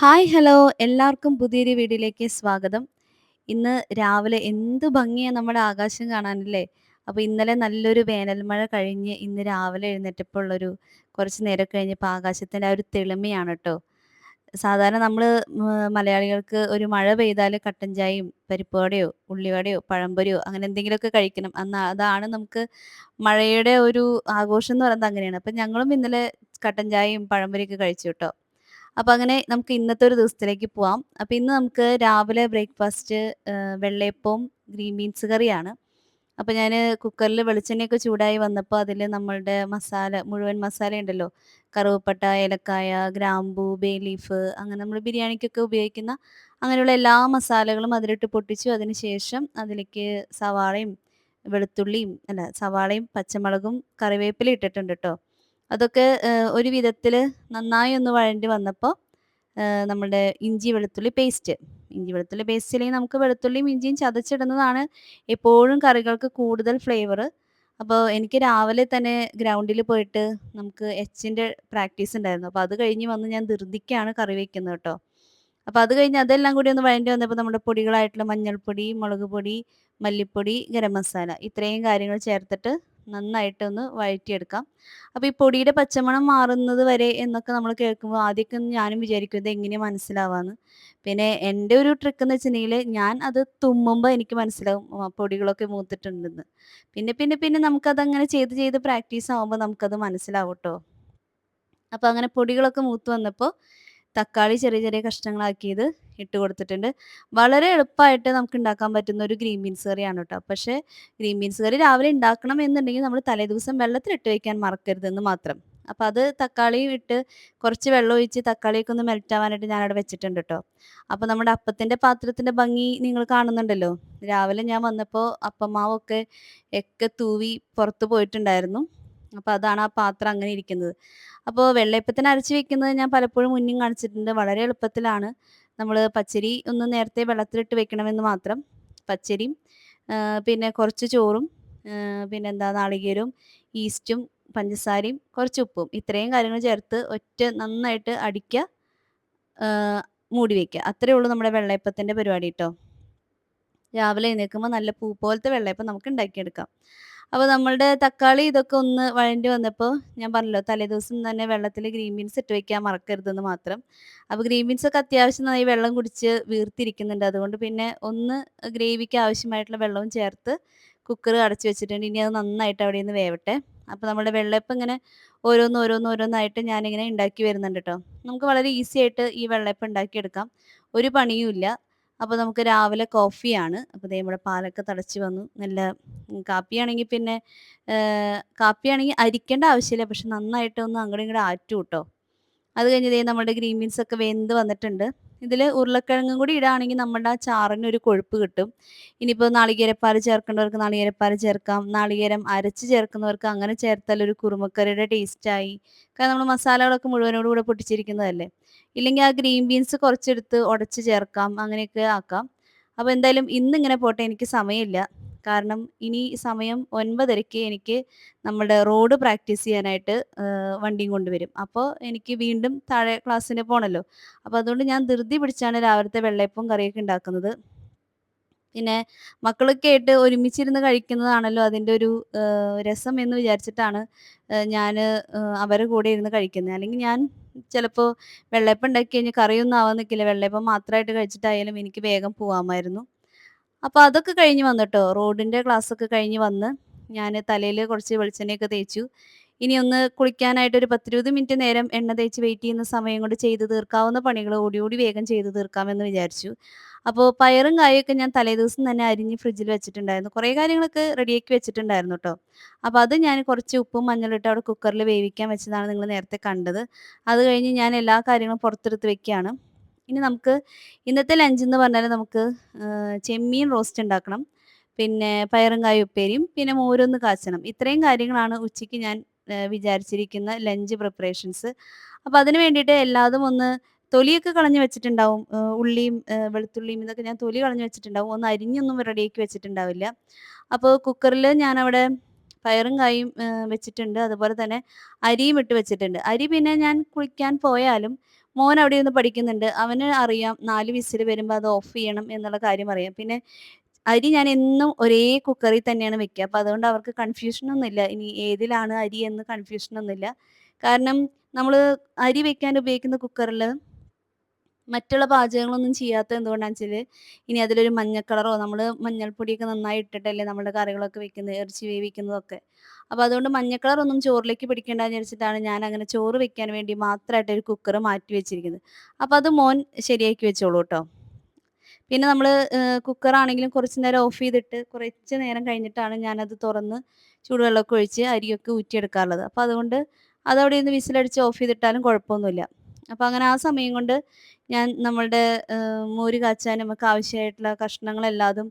Hi hello എല്ലാവർക്കും പുതിയൊരു വീഡിയോയിലേക്ക് സ്വാഗതം. ഇന്ന് രാവിലെ എന്ത് ഭംഗിയാ നമ്മുടെ ആകാശം കാണാനല്ലേ. അപ്പോൾ ഇന്നലെ നല്ലൊരു വേനൽ മഴ കഴിഞ്ഞ് ഇന്ന് രാവിലെ എഴുന്നേറ്റപ്പോൾ ഉള്ളൊരു കുറച്ച് നേരം കഴിഞ്ഞപ്പോൾ ആകാശത്തിൻ്റെ ആ ഒരു തെളിമയാണ് കേട്ടോ. സാധാരണ നമ്മൾ മലയാളികൾക്ക് ഒരു മഴ പെയ്താൽ കട്ടൻ ചായയും പരിപ്പ് വടയോ ഉള്ളിവടയോ പഴംപൊരിയോ അങ്ങനെ എന്തെങ്കിലുമൊക്കെ കഴിക്കണം. അതാണ് നമുക്ക് മഴയുടെ ഒരു ആഘോഷം എന്ന് പറയുന്നത് അങ്ങനെയാണ്. അപ്പം ഞങ്ങളും ഇന്നലെ കട്ടൻ ചായയും പഴംപൊരിയൊക്കെ കഴിച്ചു കേട്ടോ. അപ്പൊ അങ്ങനെ നമുക്ക് ഇന്നത്തെ ഒരു ദിവസത്തിലേക്ക് പോവാം. അപ്പൊ ഇന്ന് നമുക്ക് രാവിലെ ബ്രേക്ക്ഫാസ്റ്റ് വെള്ളയപ്പവും ഗ്രീൻ ബീൻസ് കറിയാണ്. അപ്പൊ ഞാന് കുക്കറിൽ വെളിച്ചെണ്ണയൊക്കെ ചൂടായി വന്നപ്പോ അതില് നമ്മളുടെ മസാല മുഴുവൻ മസാലയുണ്ടല്ലോ. കറുവപ്പട്ട, ഏലക്കായ, ഗ്രാമ്പൂ, ബേ ലീഫ് അങ്ങനെ നമ്മൾ ബിരിയാണിക്കൊക്കെ ഉപയോഗിക്കുന്ന അങ്ങനെയുള്ള എല്ലാ മസാലകളും അതിലിട്ട് പൊട്ടിച്ചു. അതിന് ശേഷം അതിലേക്ക് സവാളയും സവാളയും പച്ചമുളകും കറിവേപ്പിലയും ഇട്ടിട്ടുണ്ട് ട്ടോ. അതൊക്കെ ഒരു വിധത്തില് നന്നായി ഒന്ന് വഴണ്ടി വന്നപ്പോ നമ്മുടെ ഇഞ്ചി വെളുത്തുള്ളി പേസ്റ്റ് ഇല്ലെങ്കിൽ നമുക്ക് വെളുത്തുള്ളിയും ഇഞ്ചിയും ചതച്ചിടുന്നതാണ് എപ്പോഴും കറികൾക്ക് കൂടുതൽ ഫ്ലേവറ്. അപ്പോൾ എനിക്ക് രാവിലെ തന്നെ ഗ്രൗണ്ടിൽ പോയിട്ട് നമുക്ക് എച്ചിൻ്റെ പ്രാക്ടീസ് ഉണ്ടായിരുന്നു. അപ്പോൾ അത് കഴിഞ്ഞ് വന്ന് ഞാൻ ധൃതിക്കാണ് കറി വെക്കുന്നത് കേട്ടോ. അപ്പോൾ അത് കഴിഞ്ഞ് അതെല്ലാം കൂടി ഒന്ന് വഴണ്ടി വന്നപ്പോൾ നമ്മുടെ പൊടികളായിട്ടുള്ള മഞ്ഞൾപ്പൊടി, മുളക് പൊടി, മല്ലിപ്പൊടി, ഗരം മസാല ഇത്രയും കാര്യങ്ങൾ ചേർത്തിട്ട് നന്നായിട്ടൊന്ന് വഴറ്റിയെടുക്കാം. അപ്പോൾ ഈ പൊടിയുടെ പച്ചമണം മാറുന്നത് വരെ എന്നൊക്കെ നമ്മൾ കേൾക്കുമ്പോൾ ആദ്യമൊക്കെ ഒന്ന് ഞാനും വിചാരിക്കും ഇതെങ്ങനെയാ മനസ്സിലാവാന്ന്. പിന്നെ എൻ്റെ ഒരു ട്രിക്ക് എന്ന് വെച്ചിട്ടുണ്ടെങ്കിൽ ഞാൻ അത് തുമ്മുമ്പോൾ എനിക്ക് മനസ്സിലാവും പൊടികളൊക്കെ മൂത്തിട്ടുണ്ടെന്ന്. പിന്നെ പിന്നെ പിന്നെ നമുക്കതങ്ങനെ ചെയ്ത് ചെയ്ത് പ്രാക്ടീസ് ആവുമ്പോൾ നമുക്കത് മനസ്സിലാവും ട്ടോ. അപ്പോൾ അങ്ങനെ പൊടികളൊക്കെ മൂത്ത് വന്നപ്പോൾ തക്കാളി ചെറിയ ചെറിയ കഷ്ണങ്ങളാക്കിയത് ഇട്ട് കൊടുത്തിട്ടുണ്ട്. വളരെ എളുപ്പമായിട്ട് നമുക്ക് ഉണ്ടാക്കാൻ പറ്റുന്ന ഒരു ഗ്രീൻ ബീൻസ് കറിയാണ് കേട്ടോ. പക്ഷേ ഗ്രീൻ ബീൻസ് കറി രാവിലെ ഉണ്ടാക്കണം എന്നുണ്ടെങ്കിൽ നമ്മൾ തലേദിവസം വെള്ളത്തിലിട്ട് വെക്കാൻ മറക്കരുതെന്ന് മാത്രം. അപ്പോൾ അത് തക്കാളിയും ഇട്ട് കുറച്ച് വെള്ളം ഒഴിച്ച് തക്കാളിയൊക്കെ ഒന്ന് മെൽറ്റ് ആവാനായിട്ട് ഞാനവിടെ വെച്ചിട്ടുണ്ട് കേട്ടോ. അപ്പോൾ നമ്മുടെ അപ്പത്തിൻ്റെ പാത്രത്തിൻ്റെ ഭംഗി നിങ്ങൾ കാണുന്നുണ്ടല്ലോ. രാവിലെ ഞാൻ വന്നപ്പോൾ അപ്പമാവൊക്കെ തൂവി പുറത്ത് പോയിട്ടുണ്ടായിരുന്നു. അപ്പോൾ അതാണ് ആ പാത്രം അങ്ങനെ ഇരിക്കുന്നത്. അപ്പോൾ വെള്ളയപ്പത്തിന് അരച്ച് വെക്കുന്നത് ഞാൻ പലപ്പോഴും മുന്നും കാണിച്ചിട്ടുണ്ട്. വളരെ എളുപ്പത്തിലാണ്. നമ്മള് പച്ചരി ഒന്ന് നേരത്തെ വെള്ളത്തിലിട്ട് വെക്കണമെന്ന് മാത്രം. പച്ചരിയും പിന്നെ കുറച്ച് ചോറും പിന്നെന്താ നാളികേരവും, ഈസ്റ്റും, പഞ്ചസാരയും, കുറച്ച് ഉപ്പും ഇത്രയും കാര്യങ്ങൾ ചേർത്ത് നന്നായിട്ട് അടിക്കുക. മൂടി വെക്കുക. അത്രയേ ഉള്ളൂ നമ്മുടെ വെള്ളയപ്പത്തിൻ്റെ പരിപാടി ട്ടോ. രാവിലെ എഴുന്നേൽക്കുമ്പോൾ നല്ല പൂ പോലത്തെ വെള്ളയപ്പം നമുക്ക് ഉണ്ടാക്കിയെടുക്കാം. അപ്പോൾ നമ്മളുടെ തക്കാളി ഇതൊക്കെ ഒന്ന് വഴണ്ടി വന്നപ്പോൾ ഞാൻ പറഞ്ഞല്ലോ തലേദിവസം തന്നെ വെള്ളത്തിൽ ഗ്രീൻ ബീൻസ് ഇട്ട് വെക്കാൻ മറക്കരുതെന്ന് മാത്രം. അപ്പോൾ ഗ്രീൻ ബീൻസ് ഒക്കെ അത്യാവശ്യം നന്നായി വെള്ളം കുടിച്ച് വീർത്തിരിക്കുന്നുണ്ട്. അതുകൊണ്ട് പിന്നെ ഒന്ന് ഗ്രേവിക്ക് ആവശ്യമായിട്ടുള്ള വെള്ളവും ചേർത്ത് കുക്കർ അടച്ച് വെച്ചിട്ടുണ്ട്. ഇനി അത് നന്നായിട്ട് അവിടെ നിന്ന് വേവട്ടെ. അപ്പോൾ നമ്മുടെ വെള്ളയപ്പം ഇങ്ങനെ ഓരോന്നായിട്ട് ഞാനിങ്ങനെ ഉണ്ടാക്കി വരുന്നുണ്ട് ട്ടോ. നമുക്ക് വളരെ ഈസി ആയിട്ട് ഈ വെള്ളയപ്പം ഉണ്ടാക്കിയെടുക്കാം. ഒരു പണിയുമില്ല. അപ്പോൾ നമുക്ക് രാവിലെ കോഫിയാണ്. അപ്പോൾ ദേ നമ്മുടെ പാലൊക്കെ തിളച്ച് വന്നു. നല്ല കാപ്പിയാണെങ്കിൽ പിന്നെ കാപ്പിയാണെങ്കിൽ അരിക്കേണ്ട ആവശ്യമില്ല. പക്ഷെ നന്നായിട്ട് ഒന്ന് അങ്ങടും ഇങ്ങടും ആറ്റും ട്ടോ. അത് കഴിഞ്ഞ് ദേ നമ്മുടെ ഗ്രീൻ ബീൻസ് ഒക്കെ വെന്ത് വന്നിട്ടുണ്ട്. ഇതില് ഉരുളക്കിഴങ്ങും കൂടി ഇടാണെങ്കിൽ നമ്മുടെ ആ ചാറിനൊരു കൊഴുപ്പ് കിട്ടും. ഇനിയിപ്പോൾ നാളികേരപ്പാല് ചേർക്കേണ്ടവർക്ക് നാളികേരപ്പാല് ചേർക്കാം. നാളികേരം അരച്ച് ചേർക്കുന്നവർക്ക് അങ്ങനെ ചേർത്താൽ ഒരു കുറുമക്കറിയുടെ ടേസ്റ്റായി. കാരണം നമ്മൾ മസാലകളൊക്കെ മുഴുവനോട് കൂടെ പൊട്ടിച്ചിരിക്കുന്നതല്ലേ. ഇല്ലെങ്കിൽ ആ ഗ്രീൻ ബീൻസ് കുറച്ചെടുത്ത് ഉടച്ച് ചേർക്കാം. അങ്ങനെയൊക്കെ ആക്കാം. അപ്പോൾ എന്തായാലും ഇന്നിങ്ങനെ പോട്ടെ. എനിക്ക് സമയമില്ല. കാരണം ഇനി സമയം 9:30ക്ക് എനിക്ക് നമ്മുടെ റോഡ് പ്രാക്ടീസ് ചെയ്യാനായിട്ട് വണ്ടിയും കൊണ്ടുവരും. അപ്പോൾ എനിക്ക് വീണ്ടും താഴെ ക്ലാസ്സിന് പോണല്ലോ. അപ്പോൾ അതുകൊണ്ട് ഞാൻ ധൃതി പിടിച്ചാണ് രാവിലത്തെ വെള്ളയപ്പവും കറിയൊക്കെ ഉണ്ടാക്കുന്നത്. പിന്നെ മക്കളൊക്കെ ആയിട്ട് ഒരുമിച്ചിരുന്ന് കഴിക്കുന്നതാണല്ലോ അതിൻ്റെ ഒരു രസം എന്ന് വിചാരിച്ചിട്ടാണ് ഞാന് അവരെ കൂടെ ഇരുന്ന് കഴിക്കുന്നത്. അല്ലെങ്കിൽ ഞാൻ ചിലപ്പോൾ വെള്ളയപ്പം ഉണ്ടാക്കി കഴിഞ്ഞ് കറിയൊന്നും ആവാൻ നിൽക്കില്ല. വെള്ളയപ്പം മാത്രമായിട്ട് കഴിച്ചിട്ടായാലും എനിക്ക് വേഗം പോവാമായിരുന്നു. അപ്പൊ അതൊക്കെ കഴിഞ്ഞ് വന്നുട്ടോ. റോഡിന്റെ ക്ലാസ്സൊക്കെ കഴിഞ്ഞ് വന്ന് ഞാന് തലയില് കുറച്ച് വെളിച്ചെണ്ണയൊക്കെ തേച്ചു. ഇനി ഒന്ന് കുളിക്കാനായിട്ട് ഒരു 10, 20 മിനിറ്റ് നേരം എണ്ണ തേച്ച് വെയിറ്റ് ചെയ്യുന്ന സമയം കൊണ്ട് ചെയ്ത് തീർക്കാവുന്ന പണികൾ ഓടി ഓടി വേഗം ചെയ്ത് തീർക്കാമെന്ന് വിചാരിച്ചു. അപ്പോൾ പയറും കായൊക്കെ ഞാൻ തലേദിവസം തന്നെ അരിഞ്ഞ് ഫ്രിഡ്ജിൽ വെച്ചിട്ടുണ്ടായിരുന്നു. കുറേ കാര്യങ്ങളൊക്കെ റെഡിയാക്കി വെച്ചിട്ടുണ്ടായിരുന്നു ട്ടോ. അപ്പോൾ അത് ഞാൻ കുറച്ച് ഉപ്പും മഞ്ഞളും ഇട്ട് അവിടെ കുക്കറിൽ വേവിക്കാൻ വെച്ചതാണ് നിങ്ങൾ നേരത്തെ കണ്ടത്. അത് കഴിഞ്ഞ് ഞാൻ എല്ലാ കാര്യങ്ങളും പുറത്തെടുത്ത് വെക്കുകയാണ്. ഇനി നമുക്ക് ഇന്നത്തെ ലഞ്ച് എന്ന് പറഞ്ഞാൽ നമുക്ക് ചെമ്മീൻ റോസ്റ്റ് ഉണ്ടാക്കണം. പിന്നെ പയറും കായും ഉപ്പേരിയും, പിന്നെ മോരൊന്ന് കാച്ചണം. ഇത്രയും കാര്യങ്ങളാണ് ഉച്ചയ്ക്ക് ഞാൻ വിചാരിച്ചിരിക്കുന്ന ലഞ്ച് പ്രിപ്പറേഷൻസ്. അപ്പോൾ അതിന് വേണ്ടിയിട്ട് എല്ലാതും ഒന്ന് തൊലിയൊക്കെ കളഞ്ഞ് വെച്ചിട്ടുണ്ടാവും. ഉള്ളിയും വെളുത്തുള്ളിയും ഇതൊക്കെ ഞാൻ തൊലി കളഞ്ഞ് വെച്ചിട്ടുണ്ടാവും. ഒന്ന് അരിഞ്ഞൊന്നും റെഡിയാക്കി വെച്ചിട്ടുണ്ടാവില്ല. അപ്പോൾ കുക്കറിൽ ഞാനവിടെ പയറും കായും വെച്ചിട്ടുണ്ട്. അതുപോലെ തന്നെ അരിയും ഇട്ട് വെച്ചിട്ടുണ്ട്. അരി പിന്നെ ഞാൻ കുളിക്കാൻ പോയാലും മോൻ അവിടെ ഇരുന്ന് പഠിക്കുന്നുണ്ട്. അവന് അറിയാം 4 വിസിൽ വരുമ്പോ അത് ഓഫ് ചെയ്യണം എന്നുള്ള കാര്യം അറിയാം. പിന്നെ അരി ഞാൻ എന്നും ഒരേ കുക്കറിൽ തന്നെയാണ് വെക്കുക. അപ്പൊ അതുകൊണ്ട് അവർക്ക് കൺഫ്യൂഷനൊന്നുമില്ല. ഇനി ഏതിലാണ് അരി എന്ന് കൺഫ്യൂഷനൊന്നുമില്ല. കാരണം നമ്മള് അരി വെക്കാൻ ഉപയോഗിക്കുന്ന കുക്കറില് മറ്റുള്ള പാചകങ്ങളൊന്നും ചെയ്യാത്തത് എന്തുകൊണ്ടാന്ന് വെച്ചാല്, ഇനി അതിലൊരു മഞ്ഞ കളറോ നമ്മള് മഞ്ഞൾപ്പൊടിയൊക്കെ നന്നായി ഇട്ടിട്ടല്ലേ നമ്മുടെ കറികളൊക്കെ വെക്കുന്നത്, ഇറച്ചി വേവിക്കുന്നതൊക്കെ. അപ്പൊ അതുകൊണ്ട് മഞ്ഞ കളറൊന്നും ചോറിലേക്ക് പിടിക്കേണ്ടാന്ന് വിചാരിച്ചിട്ടാണ് ഞാൻ അങ്ങനെ ചോറ് വെക്കാൻ വേണ്ടി മാത്രമായിട്ട് ഒരു കുക്കറ് മാറ്റി വെച്ചിരിക്കുന്നത്. അപ്പൊ അത് മോൻ ശരിയാക്കി വെച്ചോളൂട്ടോ. പിന്നെ നമ്മള് കുക്കറാണെങ്കിലും കുറച്ച് നേരം ഓഫ് ചെയ്തിട്ട് കുറച്ച് നേരം കഴിഞ്ഞിട്ടാണ് ഞാനത് തുറന്ന് ചൂടുവെള്ളമൊക്കെ ഒഴിച്ച് അരിയൊക്കെ ഊറ്റിയെടുക്കാറുള്ളത്. അപ്പൊ അതുകൊണ്ട് അതവിടെ ഇരുന്ന് വിസിലടിച്ച് ഓഫ് ചെയ്തിട്ടാലും കുഴപ്പമൊന്നുമില്ല. അപ്പൊ അങ്ങനെ ആ സമയം കൊണ്ട് ഞാൻ നമ്മളുടെ മോര് കാച്ചാൻ നമുക്ക് ആവശ്യമായിട്ടുള്ള കഷ്ണങ്ങളെല്ലാതും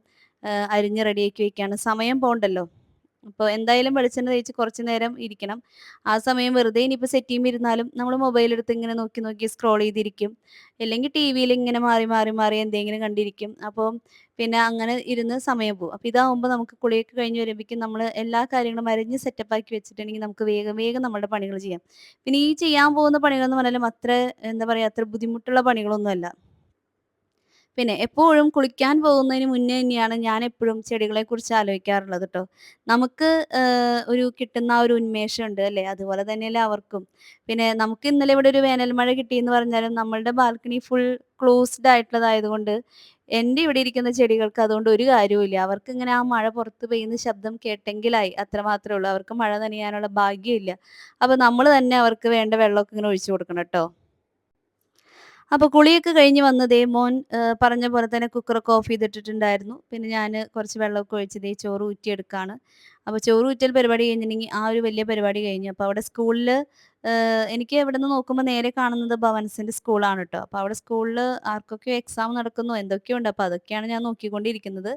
അരിഞ്ഞ് റെഡിയാക്കി വെക്കുകയാണ്. സമയം പോണ്ടല്ലോ. അപ്പോൾ എന്തായാലും വെളിച്ചെണ്ണ തേച്ച് കുറച്ച് നേരം ഇരിക്കണം. ആ സമയം വെറുതെ ഇനിയിപ്പോൾ സെറ്റീമ്മെ ഇരുന്നാലും നമ്മൾ മൊബൈലെടുത്ത് ഇങ്ങനെ നോക്കി നോക്കി സ്ക്രോൾ ചെയ്തിരിക്കും. അല്ലെങ്കിൽ ടിവിയിൽ ഇങ്ങനെ മാറി മാറി മാറി എന്തെങ്കിലും കണ്ടിരിക്കും. അപ്പോൾ പിന്നെ അങ്ങനെ ഇരുന്ന് സമയം പോവും. അപ്പോൾ ഇതാവുമ്പോൾ നമുക്ക് കുളിയൊക്കെ കഴിഞ്ഞ് വരുമ്പഴേക്കും നമ്മൾ എല്ലാ കാര്യങ്ങളും അരിഞ്ഞ് സെറ്റപ്പാക്കി വെച്ചിട്ടുണ്ടെങ്കിൽ നമുക്ക് വേഗം വേഗം നമ്മുടെ പണികൾ ചെയ്യാം. പിന്നെ ഈ ചെയ്യാൻ പോകുന്ന പണികളെന്ന് പറഞ്ഞാലും അത്ര എന്താ പറയാ അത്ര ബുദ്ധിമുട്ടുള്ള പണികളൊന്നും അല്ല. പിന്നെ എപ്പോഴും കുളിക്കാൻ പോകുന്നതിന് മുന്നേ തന്നെയാണ് ഞാൻ എപ്പോഴും ചെടികളെക്കുറിച്ച് ആലോചിക്കാറുള്ളത് ട്ടോ. നമുക്ക് ഒരു കിട്ടുന്ന ആ ഒരു ഉന്മേഷമുണ്ട് അല്ലേ? അതുപോലെ തന്നെയല്ലേ അവർക്കും. പിന്നെ നമുക്ക് ഇന്നലെ ഇവിടെ ഒരു വേനൽ മഴ കിട്ടിയെന്ന് പറഞ്ഞാലും നമ്മളുടെ ബാൽക്കണി ഫുൾ ക്ലോസ്ഡ് ആയിട്ടുള്ളതായതുകൊണ്ട് എൻ്റെ ഇവിടെ ഇരിക്കുന്ന ചെടികൾക്ക് അതുകൊണ്ട് ഒരു കാര്യവുമില്ല. അവർക്കിങ്ങനെ ആ മഴ പുറത്ത് പെയ്യുന്ന ശബ്ദം കേട്ടെങ്കിലായി അത്രമാത്രേ ഉള്ളൂ. അവർക്ക് മഴ നനയാനുള്ള ഭാഗ്യമില്ല. അപ്പൊ നമ്മള് തന്നെ അവർക്ക് വേണ്ട വെള്ളമൊക്കെ ഇങ്ങനെ ഒഴിച്ചു കൊടുക്കണം ട്ടോ. അപ്പൊ കുളിയൊക്കെ കഴിഞ്ഞ് വന്ന് ദേ മോൻ പറഞ്ഞ പോലെ തന്നെ കുക്കറൊക്കെ ഓഫ് ചെയ്തിട്ടിട്ടുണ്ടായിരുന്നു. പിന്നെ ഞാന് കുറച്ച് വെള്ളമൊക്കെ ഒഴിച്ച് ദേ ചോറ് ഊറ്റിയെടുക്കാണ്. അപ്പൊ ചോറ് ഊറ്റൽ പരിപാടി കഴിഞ്ഞിട്ടുണ്ടെങ്കിൽ ആ ഒരു വലിയ പരിപാടി കഴിഞ്ഞു. അപ്പൊ അവിടെ സ്കൂളില് എനിക്ക് ഇവിടുന്ന് നോക്കുമ്പോ നേരെ കാണുന്നത് ഭവൻസിന്റെ സ്കൂളാണ് ട്ടോ. അപ്പൊ അവിടെ സ്കൂളില് ആർക്കൊക്കെയോ എക്സാം നടക്കുന്നു എന്തൊക്കെയോ ഉണ്ട്. അപ്പൊ അതൊക്കെയാണ് ഞാൻ നോക്കിക്കൊണ്ടിരിക്കുന്നത്.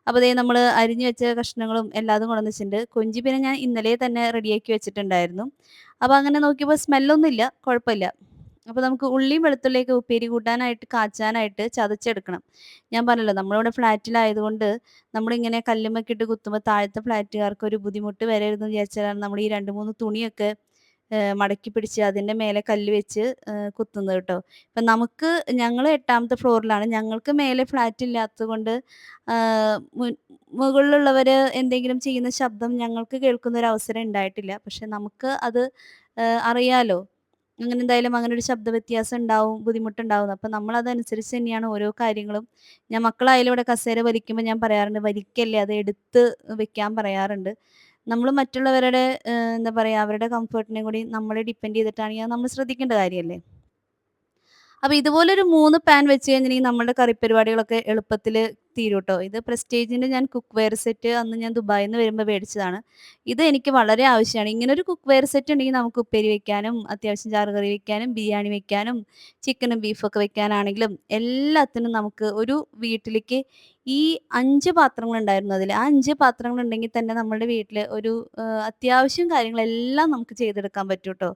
അപ്പൊ ദേ നമ്മള് അരിഞ്ഞ് വെച്ച കഷ്ണങ്ങളും എല്ലാതും കൊണ്ടുവന്ന് വെച്ചിട്ടുണ്ട്. കൊഞ്ച് പിന്നെ ഞാൻ ഇന്നലെ തന്നെ റെഡിയാക്കി വെച്ചിട്ടുണ്ടായിരുന്നു. അപ്പൊ അങ്ങനെ നോക്കിയപ്പോ സ്മെല്ലൊന്നുമില്ല. കുഴപ്പമില്ല. അപ്പൊ നമുക്ക് ഉള്ളിയും വെളുത്തുള്ളിയൊക്കെ ഉപ്പേരി കൂട്ടാനായിട്ട് കാച്ചാനായിട്ട് ചതച്ചെടുക്കണം. ഞാൻ പറഞ്ഞല്ലോ നമ്മളിവിടെ ഫ്ലാറ്റിലായതുകൊണ്ട് നമ്മളിങ്ങനെ കല്ലുമ്മക്കെ ഇട്ട് കുത്തുമ്പോ താഴത്തെ ഫ്ലാറ്റുകാർക്ക് ഒരു ബുദ്ധിമുട്ട് വരരുതെന്ന് വിചാരിച്ചാലാണ് നമ്മൾ ഈ 2, 3 തുണിയൊക്കെ മടക്കി പിടിച്ച് അതിന്റെ മേലെ കല്ല് വെച്ച് കുത്തുന്നത് ട്ടോ. ഇപ്പം നമുക്ക് ഞങ്ങള് 8ാമത്തെ ഫ്ലോറിലാണ്. ഞങ്ങൾക്ക് മേലെ ഫ്ലാറ്റ് ഇല്ലാത്തത് കൊണ്ട് മുൻ മുകളിലുള്ളവര് എന്തെങ്കിലും ചെയ്യുന്ന ശബ്ദം ഞങ്ങൾക്ക് കേൾക്കുന്ന ഒരു അവസരം ഉണ്ടായിട്ടില്ല. പക്ഷെ നമുക്ക് അത് അറിയാലോ. അങ്ങനെ എന്തായാലും അങ്ങനെ ഒരു ശബ്ദ വ്യത്യാസം ഉണ്ടാവും, ബുദ്ധിമുട്ടുണ്ടാവും. അപ്പൊ നമ്മളതനുസരിച്ച് തന്നെയാണ് ഓരോ കാര്യങ്ങളും ഞാൻ മക്കളായാലും ഇവിടെ കസേര വലിക്കുമ്പോ ഞാൻ പറയാറുണ്ട്, "വലിക്കല്ലേ അത് എടുത്ത് വെക്കാൻ" പറയാറുണ്ട്. നമ്മള് മറ്റുള്ളവരുടെ എന്താ പറയാ അവരുടെ കംഫർട്ടിനെയും കൂടി നമ്മളെ ഡിപ്പെൻഡ് ചെയ്തിട്ടാണെങ്കി അത് നമ്മൾ ശ്രദ്ധിക്കേണ്ട കാര്യല്ലേ? അപ്പൊ ഇതുപോലൊരു 3 പാൻ വെച്ച് കഴിഞ്ഞിട്ടുണ്ടെങ്കിൽ നമ്മുടെ കറി പരിപാടികളൊക്കെ എളുപ്പത്തില് തീരൂട്ടോ. ഇത് പ്രസ്റ്റീജിന്റെ ഞാൻ കുക്ക് വെയർ സെറ്റ് അന്ന് ഞാൻ ദുബായിന്ന് വരുമ്പോ മേടിച്ചതാണ്. ഇത് എനിക്ക് വളരെ ആവശ്യമാണ്. ഇങ്ങനൊരു കുക്ക് വെയർ സെറ്റ് ഉണ്ടെങ്കിൽ നമുക്ക് ഉപ്പേരി വെക്കാനും, അത്യാവശ്യം ചാറ് കറി വെക്കാനും, ബിരിയാണി വെക്കാനും, ചിക്കനും ബീഫൊക്കെ വെക്കാനാണെങ്കിലും എല്ലാത്തിനും നമുക്ക് ഒരു വീട്ടിലേക്ക് ഈ 5 പാത്രങ്ങളുണ്ടായിരുന്നു അതില്. ആ 5 പാത്രങ്ങളുണ്ടെങ്കിൽ തന്നെ നമ്മുടെ വീട്ടില് ഒരു അത്യാവശ്യം കാര്യങ്ങളെല്ലാം നമുക്ക് ചെയ്തെടുക്കാൻ പറ്റൂട്ടോ.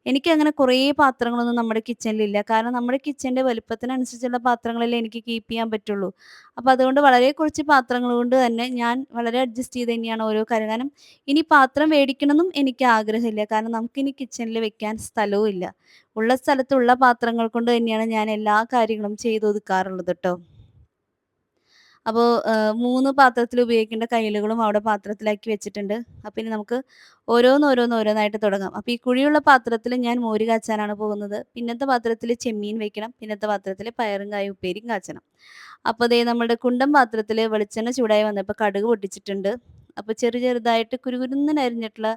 എനിക്കങ്ങനെ കുറേ പാത്രങ്ങളൊന്നും നമ്മുടെ കിച്ചണിലില്ല. കാരണം നമ്മുടെ കിച്ചണിന്റെ വലുപ്പത്തിനനുസരിച്ചുള്ള പാത്രങ്ങളല്ലേ എനിക്ക് കീപ്പ് ചെയ്യാൻ പറ്റുള്ളൂ. അപ്പൊ അതുകൊണ്ട് വളരെ കുറച്ച് പാത്രങ്ങൾ കൊണ്ട് തന്നെ ഞാൻ വളരെ അഡ്ജസ്റ്റ് ചെയ്ത് തന്നെയാണ് ഓരോ കാര്യം കാരണം ഇനി പാത്രം മേടിക്കണമെന്നും എനിക്ക് ആഗ്രഹമില്ല. കാരണം നമുക്കിനി കിച്ചണിൽ വെക്കാൻ സ്ഥലവും ഇല്ല. ഉള്ള സ്ഥലത്ത് ഉള്ള പാത്രങ്ങൾ കൊണ്ട് തന്നെയാണ് ഞാൻ എല്ലാ കാര്യങ്ങളും ചെയ്തൊതുക്കാറുള്ളത് ട്ടോ. അപ്പോ 3 പാത്രത്തിൽ ഉപയോഗിക്കേണ്ട കയിലുകളും അവിടെ പാത്രത്തിലാക്കി വെച്ചിട്ടുണ്ട്. അപ്പൊ ഇനി നമുക്ക് ഓരോന്നായിട്ട് തുടങ്ങാം. അപ്പൊ ഈ കുഴിയുള്ള പാത്രത്തിൽ ഞാൻ മോര് കാച്ചാനാണ് പോകുന്നത്. പിന്നത്തെ പാത്രത്തിൽ ചെമ്മീൻ വെക്കണം. പിന്നത്തെ പാത്രത്തിൽ പയറും കായും ഉപ്പേരിയും കാച്ചണം. അപ്പൊ ദേ നമ്മുടെ കുണ്ടൻ പാത്രത്തിൽ വെളിച്ചെണ്ണ ചൂടായി വന്നപ്പോൾ കടുക് പൊട്ടിച്ചിട്ടുണ്ട്. അപ്പൊ ചെറുതായിട്ട് കുരുകുരുന്നനെ അരിഞ്ഞിട്ടുള്ള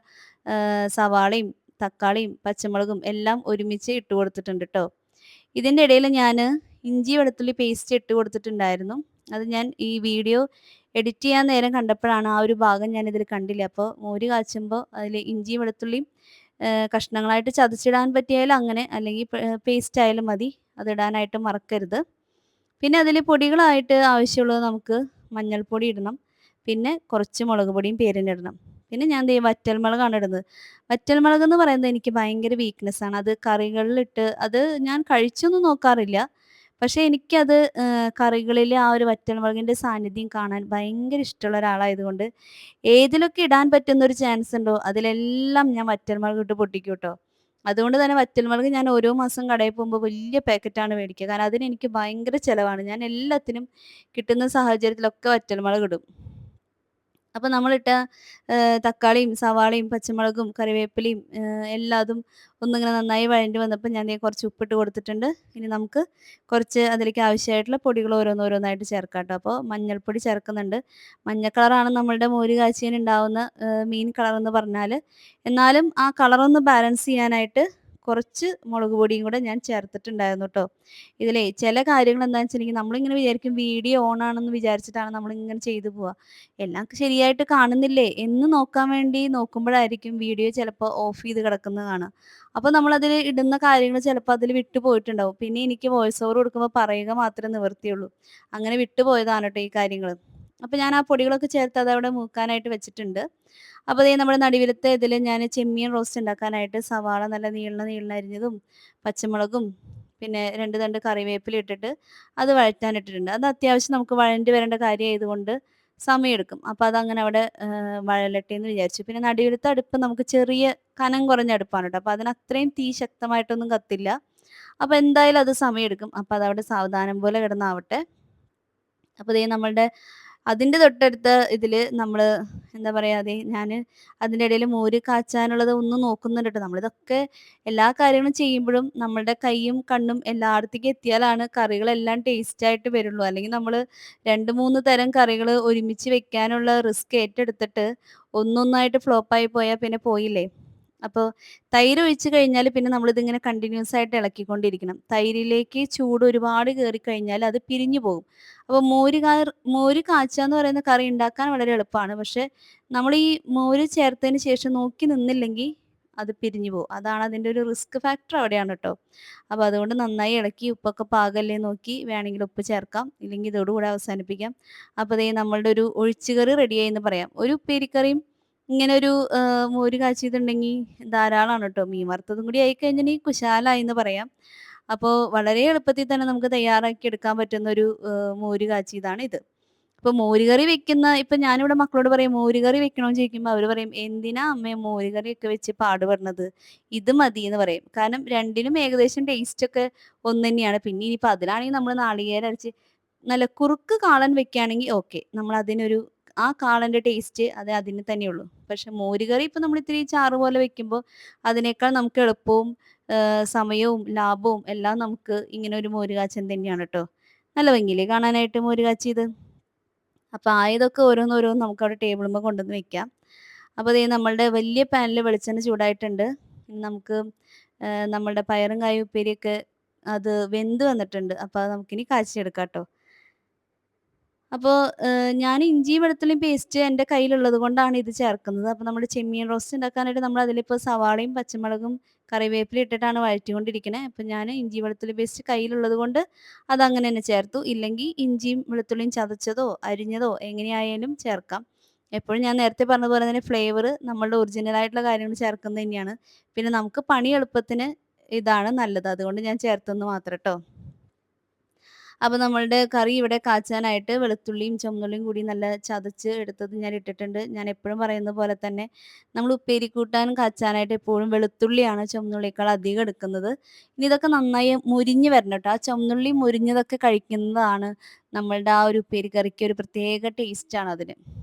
സവാളയും തക്കാളിയും പച്ചമുളകും എല്ലാം ഒരുമിച്ച് ഇട്ട് കൊടുത്തിട്ടുണ്ട് ട്ടോ. ഇതിന്റെ ഇടയിൽ ഞാന് ഇഞ്ചി വെളുത്തുള്ളി പേസ്റ്റ് ഇട്ട് കൊടുത്തിട്ടുണ്ടായിരുന്നു. അത് ഞാൻ ഈ വീഡിയോ എഡിറ്റ് ചെയ്യാൻ നേരം കണ്ടപ്പോഴാണ് ആ ഒരു ഭാഗം ഞാനിതിൽ കണ്ടില്ല. അപ്പോൾ മോര് കാച്ചുമ്പോൾ അതിൽ ഇഞ്ചിയും വെളുത്തുള്ളിയും കഷ്ണങ്ങളായിട്ട് ചതച്ചിടാൻ പറ്റിയാലും അങ്ങനെ, അല്ലെങ്കിൽ പേസ്റ്റ് ആയാലും മതി. അതിടാനായിട്ട് മറക്കരുത്. പിന്നെ അതിൽ പൊടികളായിട്ട് ആവശ്യമുള്ളത് നമുക്ക് മഞ്ഞൾപ്പൊടി ഇടണം. പിന്നെ കുറച്ച് മുളക് പൊടിയും പേരിനിടണം. പിന്നെ ഞാൻ ദേ വറ്റൽമുളകാണ് ഇടുന്നത്. വറ്റൽമുളക് എന്ന് പറയുന്നത് എനിക്ക് ഭയങ്കര വീക്ക്നെസ്സാണ്. അത് കറികളിലിട്ട് അത് ഞാൻ കഴിച്ചൊന്നും നോക്കാറില്ല. പക്ഷേ എനിക്കത് കറികളില് ആ ഒരു വറ്റൽമുളകിന്റെ സാന്നിധ്യം കാണാൻ ഭയങ്കര ഇഷ്ടമുള്ള ഒരാളായതുകൊണ്ട് ഏതിലൊക്കെ ഇടാൻ പറ്റുന്നൊരു ചാൻസ് ഉണ്ടോ അതിലെല്ലാം ഞാൻ വറ്റൽമുളക് ഇട്ട് പൊട്ടിക്കും ട്ടോ. അതുകൊണ്ട് തന്നെ വറ്റൽമുളക് ഞാൻ ഓരോ മാസം കടയിൽ പോകുമ്പോൾ വലിയ പാക്കറ്റാണ് മേടിക്കുക. കാരണം അതിന് എനിക്ക് ഭയങ്കര ചിലവാണ്. ഞാൻ എല്ലാത്തിനും കിട്ടുന്ന സാഹചര്യത്തിലൊക്കെ വറ്റൽമുളക് ഇടും. അപ്പൊ നമ്മളിട്ട തക്കാളിയും, സവാളയും, പച്ചമുളകും, കറിവേപ്പിലയും എല്ലാതും ഒന്നിങ്ങനെ നന്നായി വഴണ്ടി വന്നപ്പോൾ ഞാൻ ദേ കുറച്ച് ഉപ്പിട്ട് കൊടുത്തിട്ടുണ്ട്. ഇനി നമുക്ക് കുറച്ച് അതിലേക്ക് ആവശ്യമായിട്ടുള്ള പൊടികൾ ഓരോന്നോരോന്നായിട്ട് ചേർക്കാം ട്ടോ. അപ്പോൾ മഞ്ഞൾപ്പൊടി ചേർക്കുന്നുണ്ട്. മഞ്ഞ കളറാണ് നമ്മളുടെ മോര് കാച്ചിയതിനുണ്ടാവുന്ന മെയിൻ കളറെന്ന് പറഞ്ഞാല്. എന്നാലും ആ കളറൊന്ന് ബാലൻസ് ചെയ്യാനായിട്ട് കുറച്ച് മുളക് പൊടിയും കൂടെ ഞാൻ ചേർത്തിട്ടുണ്ടായിരുന്നു ട്ടോ. ഇതിലേ ചില കാര്യങ്ങൾ എന്താണെന്ന് വെച്ചിട്ടുണ്ടെങ്കിൽ നമ്മളിങ്ങനെ വിചാരിക്കും വീഡിയോ ഓൺ ആണെന്ന് വിചാരിച്ചിട്ടാണ് നമ്മളിങ്ങനെ ചെയ്തു പോവാ. എല്ലാം ശരിയായിട്ട് കാണുന്നില്ലേ എന്ന് നോക്കാൻ വേണ്ടി നോക്കുമ്പോഴായിരിക്കും വീഡിയോ ചിലപ്പോൾ ഓഫ് ചെയ്ത് കിടക്കുന്നത് കാണാം. അപ്പോൾ നമ്മളതിൽ ഇടുന്ന കാര്യങ്ങൾ ചിലപ്പോൾ അതിൽ വിട്ടു പോയിട്ടുണ്ടാവും. പിന്നെ എനിക്ക് വോയിസ് ഓവർ കൊടുക്കുമ്പോൾ പറയുക മാത്രമേ നിവൃത്തിയുള്ളൂ. അങ്ങനെ വിട്ടുപോയതാണ് കേട്ടോ ഈ കാര്യങ്ങൾ. അപ്പോൾ ഞാൻ ആ പൊടികളൊക്കെ ചേർത്ത് അതവിടെ മൂക്കാനായിട്ട് വെച്ചിട്ടുണ്ട്. അപ്പോൾ ദേ നമ്മുടെ നടുവിലത്തെ ഇതിൽ ഞാൻ ചെമ്മീൻ റോസ്റ്റ് ഉണ്ടാക്കാനായിട്ട് സവാള നല്ല നീള നീള അരിഞ്ഞതും പച്ചമുളകും പിന്നെ 2 തണ്ട് കറിവേപ്പില ഇട്ടിട്ട് അത് വഴറ്റാനിട്ടിട്ടുണ്ട്. അത് അത്യാവശ്യം നമുക്ക് വഴണ്ടി വരേണ്ട കാര്യമായതുകൊണ്ട് സമയമെടുക്കും. അപ്പൊ അതങ്ങനെ അവിടെ വഴലട്ടെ എന്ന് വിചാരിച്ചു. പിന്നെ നടുവിലത്തെ അടുപ്പ് നമുക്ക് ചെറിയ കനം കുറഞ്ഞ അടുപ്പാണ് ട്ടോ. അപ്പൊ അതിന് അത്രയും തീ ശക്തമായിട്ടൊന്നും കത്തില്ല. അപ്പൊ എന്തായാലും അത് സമയമെടുക്കും. അപ്പൊ അതവിടെ സാവധാനം പോലെ കിടന്നാവട്ടെ. അപ്പൊ ദേ നമ്മളുടെ അതിന്റെ തൊട്ടടുത്ത ഇതില് നമ്മള് എന്താ പറയാ ദേ ഞാന് അതിന്റെ ഇടയില് മോര് കാച്ചാനുള്ളത് ഒന്നും നോക്കുന്നുണ്ട് ട്ടോ. നമ്മളിതൊക്കെ എല്ലാ കാര്യങ്ങളും ചെയ്യുമ്പഴും നമ്മളുടെ കൈയും കണ്ണും എല്ലായിടത്തേക്കും എത്തിയാലാണ് കറികളെല്ലാം ടേസ്റ്റ് ആയിട്ട് വരുള്ളൂ. അല്ലെങ്കിൽ നമ്മള് 2, 3 തരം കറികള് ഒരുമിച്ച് വെക്കാനുള്ള റിസ്ക് ഏറ്റെടുത്തിട്ട് ഒന്നൊന്നായിട്ട് ഫ്ലോപ്പായി പോയാ പിന്നെ പോയില്ലേ. അപ്പൊ തൈര് ഒഴിച്ച് കഴിഞ്ഞാല് പിന്നെ നമ്മളിതിങ്ങനെ കണ്ടിന്യൂസ് ആയിട്ട് ഇളക്കിക്കൊണ്ടിരിക്കണം. തൈരിലേക്ക് ചൂട് ഒരുപാട് കേറിക്കഴിഞ്ഞാൽ അത് പിരിഞ്ഞു പോകും. അപ്പൊ മോര് കാച്ചാന്ന് പറയുന്ന കറി ഉണ്ടാക്കാൻ വളരെ എളുപ്പമാണ്. പക്ഷെ നമ്മൾ ഈ മോര് ചേർത്തതിന് ശേഷം നോക്കി നിന്നില്ലെങ്കി അത് പിരിഞ്ഞു പോകും. അതാണ് അതിന്റെ ഒരു റിസ്ക് ഫാക്ടർ അവിടെയാണ് ട്ടോ. അപ്പൊ അതുകൊണ്ട് നന്നായി ഇളക്കി ഉപ്പൊക്കെ പാകല്ലേ നോക്കി വേണമെങ്കിൽ ഉപ്പ് ചേർക്കാം. ഇല്ലെങ്കിൽ ഇതോടുകൂടെ അവസാനിപ്പിക്കാം. അപ്പൊ ദേ നമ്മളുടെ ഒരു ഒഴിച്ചുകറി റെഡിയായി എന്ന് പറയാം. ഒരു ഉപ്പേരിക്കറിയും ഇങ്ങനെ ഒരു മോര് കാച്ചിയതുണ്ടെങ്കി ധാരാളാണ് ട്ടോ. മീൻ വറുത്തതും കൂടി ആയിക്കഴിഞ്ഞാൽ കുശാലായി എന്ന് പറയാം. അപ്പോൾ വളരെ എളുപ്പത്തിൽ തന്നെ നമുക്ക് തയ്യാറാക്കി എടുക്കാൻ പറ്റുന്ന ഒരു മോര് കാച്ചിയതാണ് ഇത്. ഇപ്പൊ മോരുകറി വെക്കുന്ന ഇപ്പൊ ഞാനിവിടെ മക്കളോട് പറയും മോരുകറി വെക്കണോന്ന് ചോദിക്കുമ്പോൾ അവര് പറയും എന്തിനാ അമ്മേ മോരുകറിയൊക്കെ വെച്ച് പാടുപെടുന്നത്, ഇത് മതി എന്ന് പറയും. കാരണം രണ്ടിനും ഏകദേശം ടേസ്റ്റ് ഒക്കെ ഒന്ന് തന്നെയാണ്. പിന്നെ ഇനിയിപ്പോ അതിലാണെങ്കിൽ നമ്മൾ നാളികേരം അരച്ച് നല്ല കുറുക്ക് കാളൻ വെക്കുകയാണെങ്കിൽ ഓക്കെ. നമ്മൾ അതിനൊരു ആ കാളന്റെ ടേസ്റ്റ് അത് അതിന് തന്നെയുള്ളൂ. പക്ഷെ മോരുകറി ഇപ്പൊ നമ്മൾ ഇത്തിരി ചാറ് പോലെ വെക്കുമ്പോൾ അതിനേക്കാൾ നമുക്ക് എളുപ്പവും സമയവും ലാഭവും എല്ലാം നമുക്ക് ഇങ്ങനെ ഒരു മോര് കാച്ചൻ തന്നെയാണ് ട്ടോ. നല്ല ഭംഗിയില്ലേ കാണാനായിട്ട് മോര് കാച്ചിയത്? അപ്പൊ ആയതൊക്കെ ഓരോന്നോരോന്ന് നമുക്കവിടെ ടേബിളുമ്മെ കൊണ്ടുവന്ന് വെക്കാം. അപ്പൊ ദേ നമ്മളുടെ വലിയ പാനില് വെളിച്ചെണ്ണ ചൂടായിട്ടുണ്ട്. ഇനി നമുക്ക് നമ്മളുടെ പയറും കായും ഉപ്പേരിയൊക്കെ അത് വെന്ത് വന്നിട്ടുണ്ട്. അപ്പൊ അത് നമുക്കിനി കാച്ചിയെടുക്കാം ട്ടോ. അപ്പോൾ ഞാൻ ഇഞ്ചിയും വെളുത്തുള്ളിയും പേസ്റ്റ് എൻ്റെ കയ്യിലുള്ളത് കൊണ്ടാണ് ഇത് ചേർക്കുന്നത്. അപ്പോൾ നമ്മുടെ ചെമ്മീൻ റോസ്റ്റ് ഉണ്ടാക്കാനായിട്ട് നമ്മൾ അതിലിപ്പോൾ സവാളയും പച്ചമുളകും കറിവേപ്പിലയും ഇട്ടിട്ടാണ് വഴറ്റിക്കൊണ്ടിരിക്കണേ. അപ്പോൾ ഞാൻ ഇഞ്ചി വെളുത്തുള്ളി പേസ്റ്റ് കയ്യിലുള്ളത് കൊണ്ട് അതങ്ങനെ തന്നെ ചേർത്തു. ഇല്ലെങ്കിൽ ഇഞ്ചിയും വെളുത്തുള്ളിയും ചതച്ചതോ അരിഞ്ഞതോ എങ്ങനെയായാലും ചേർക്കാം. എപ്പോഴും ഞാൻ നേരത്തെ പറഞ്ഞതുപോലെ തന്നെ ഫ്ലേവർ നമ്മളുടെ ഒറിജിനൽ ആയിട്ടുള്ള കാര്യങ്ങൾ ചേർക്കുന്നത് തന്നെയാണ്. പിന്നെ നമുക്ക് പണി എളുപ്പത്തിന് ഇതാണ് നല്ലത്. അതുകൊണ്ട് ഞാൻ ചേർത്തെന്ന് മാത്രം ട്ടോ. അപ്പൊ നമ്മളുടെ കറി ഇവിടെ കാച്ചാനായിട്ട് വെളുത്തുള്ളിയും ചുവന്നുള്ളിയും കൂടി നല്ല ചതച്ച് എടുത്തത് ഞാൻ ഇട്ടിട്ടുണ്ട്. ഞാൻ എപ്പോഴും പറയുന്ന പോലെ തന്നെ നമ്മൾ ഉപ്പേരിക്കൂട്ടാൻ കാച്ചാനായിട്ട് എപ്പോഴും വെളുത്തുള്ളിയാണ് ചുവന്നുള്ളിയേക്കാൾ അധികം എടുക്കുന്നത്. ഇനി ഇതൊക്കെ നന്നായി മുരിഞ്ഞ് വരണം ട്ടോ. ആ ചുവന്നുള്ളി മുരിഞ്ഞതൊക്കെ കഴിക്കുന്നതാണ് നമ്മളുടെ ആ ഒരു ഉപ്പേരി കറിക്ക് ഒരു പ്രത്യേക ടേസ്റ്റാണ് അതിന്.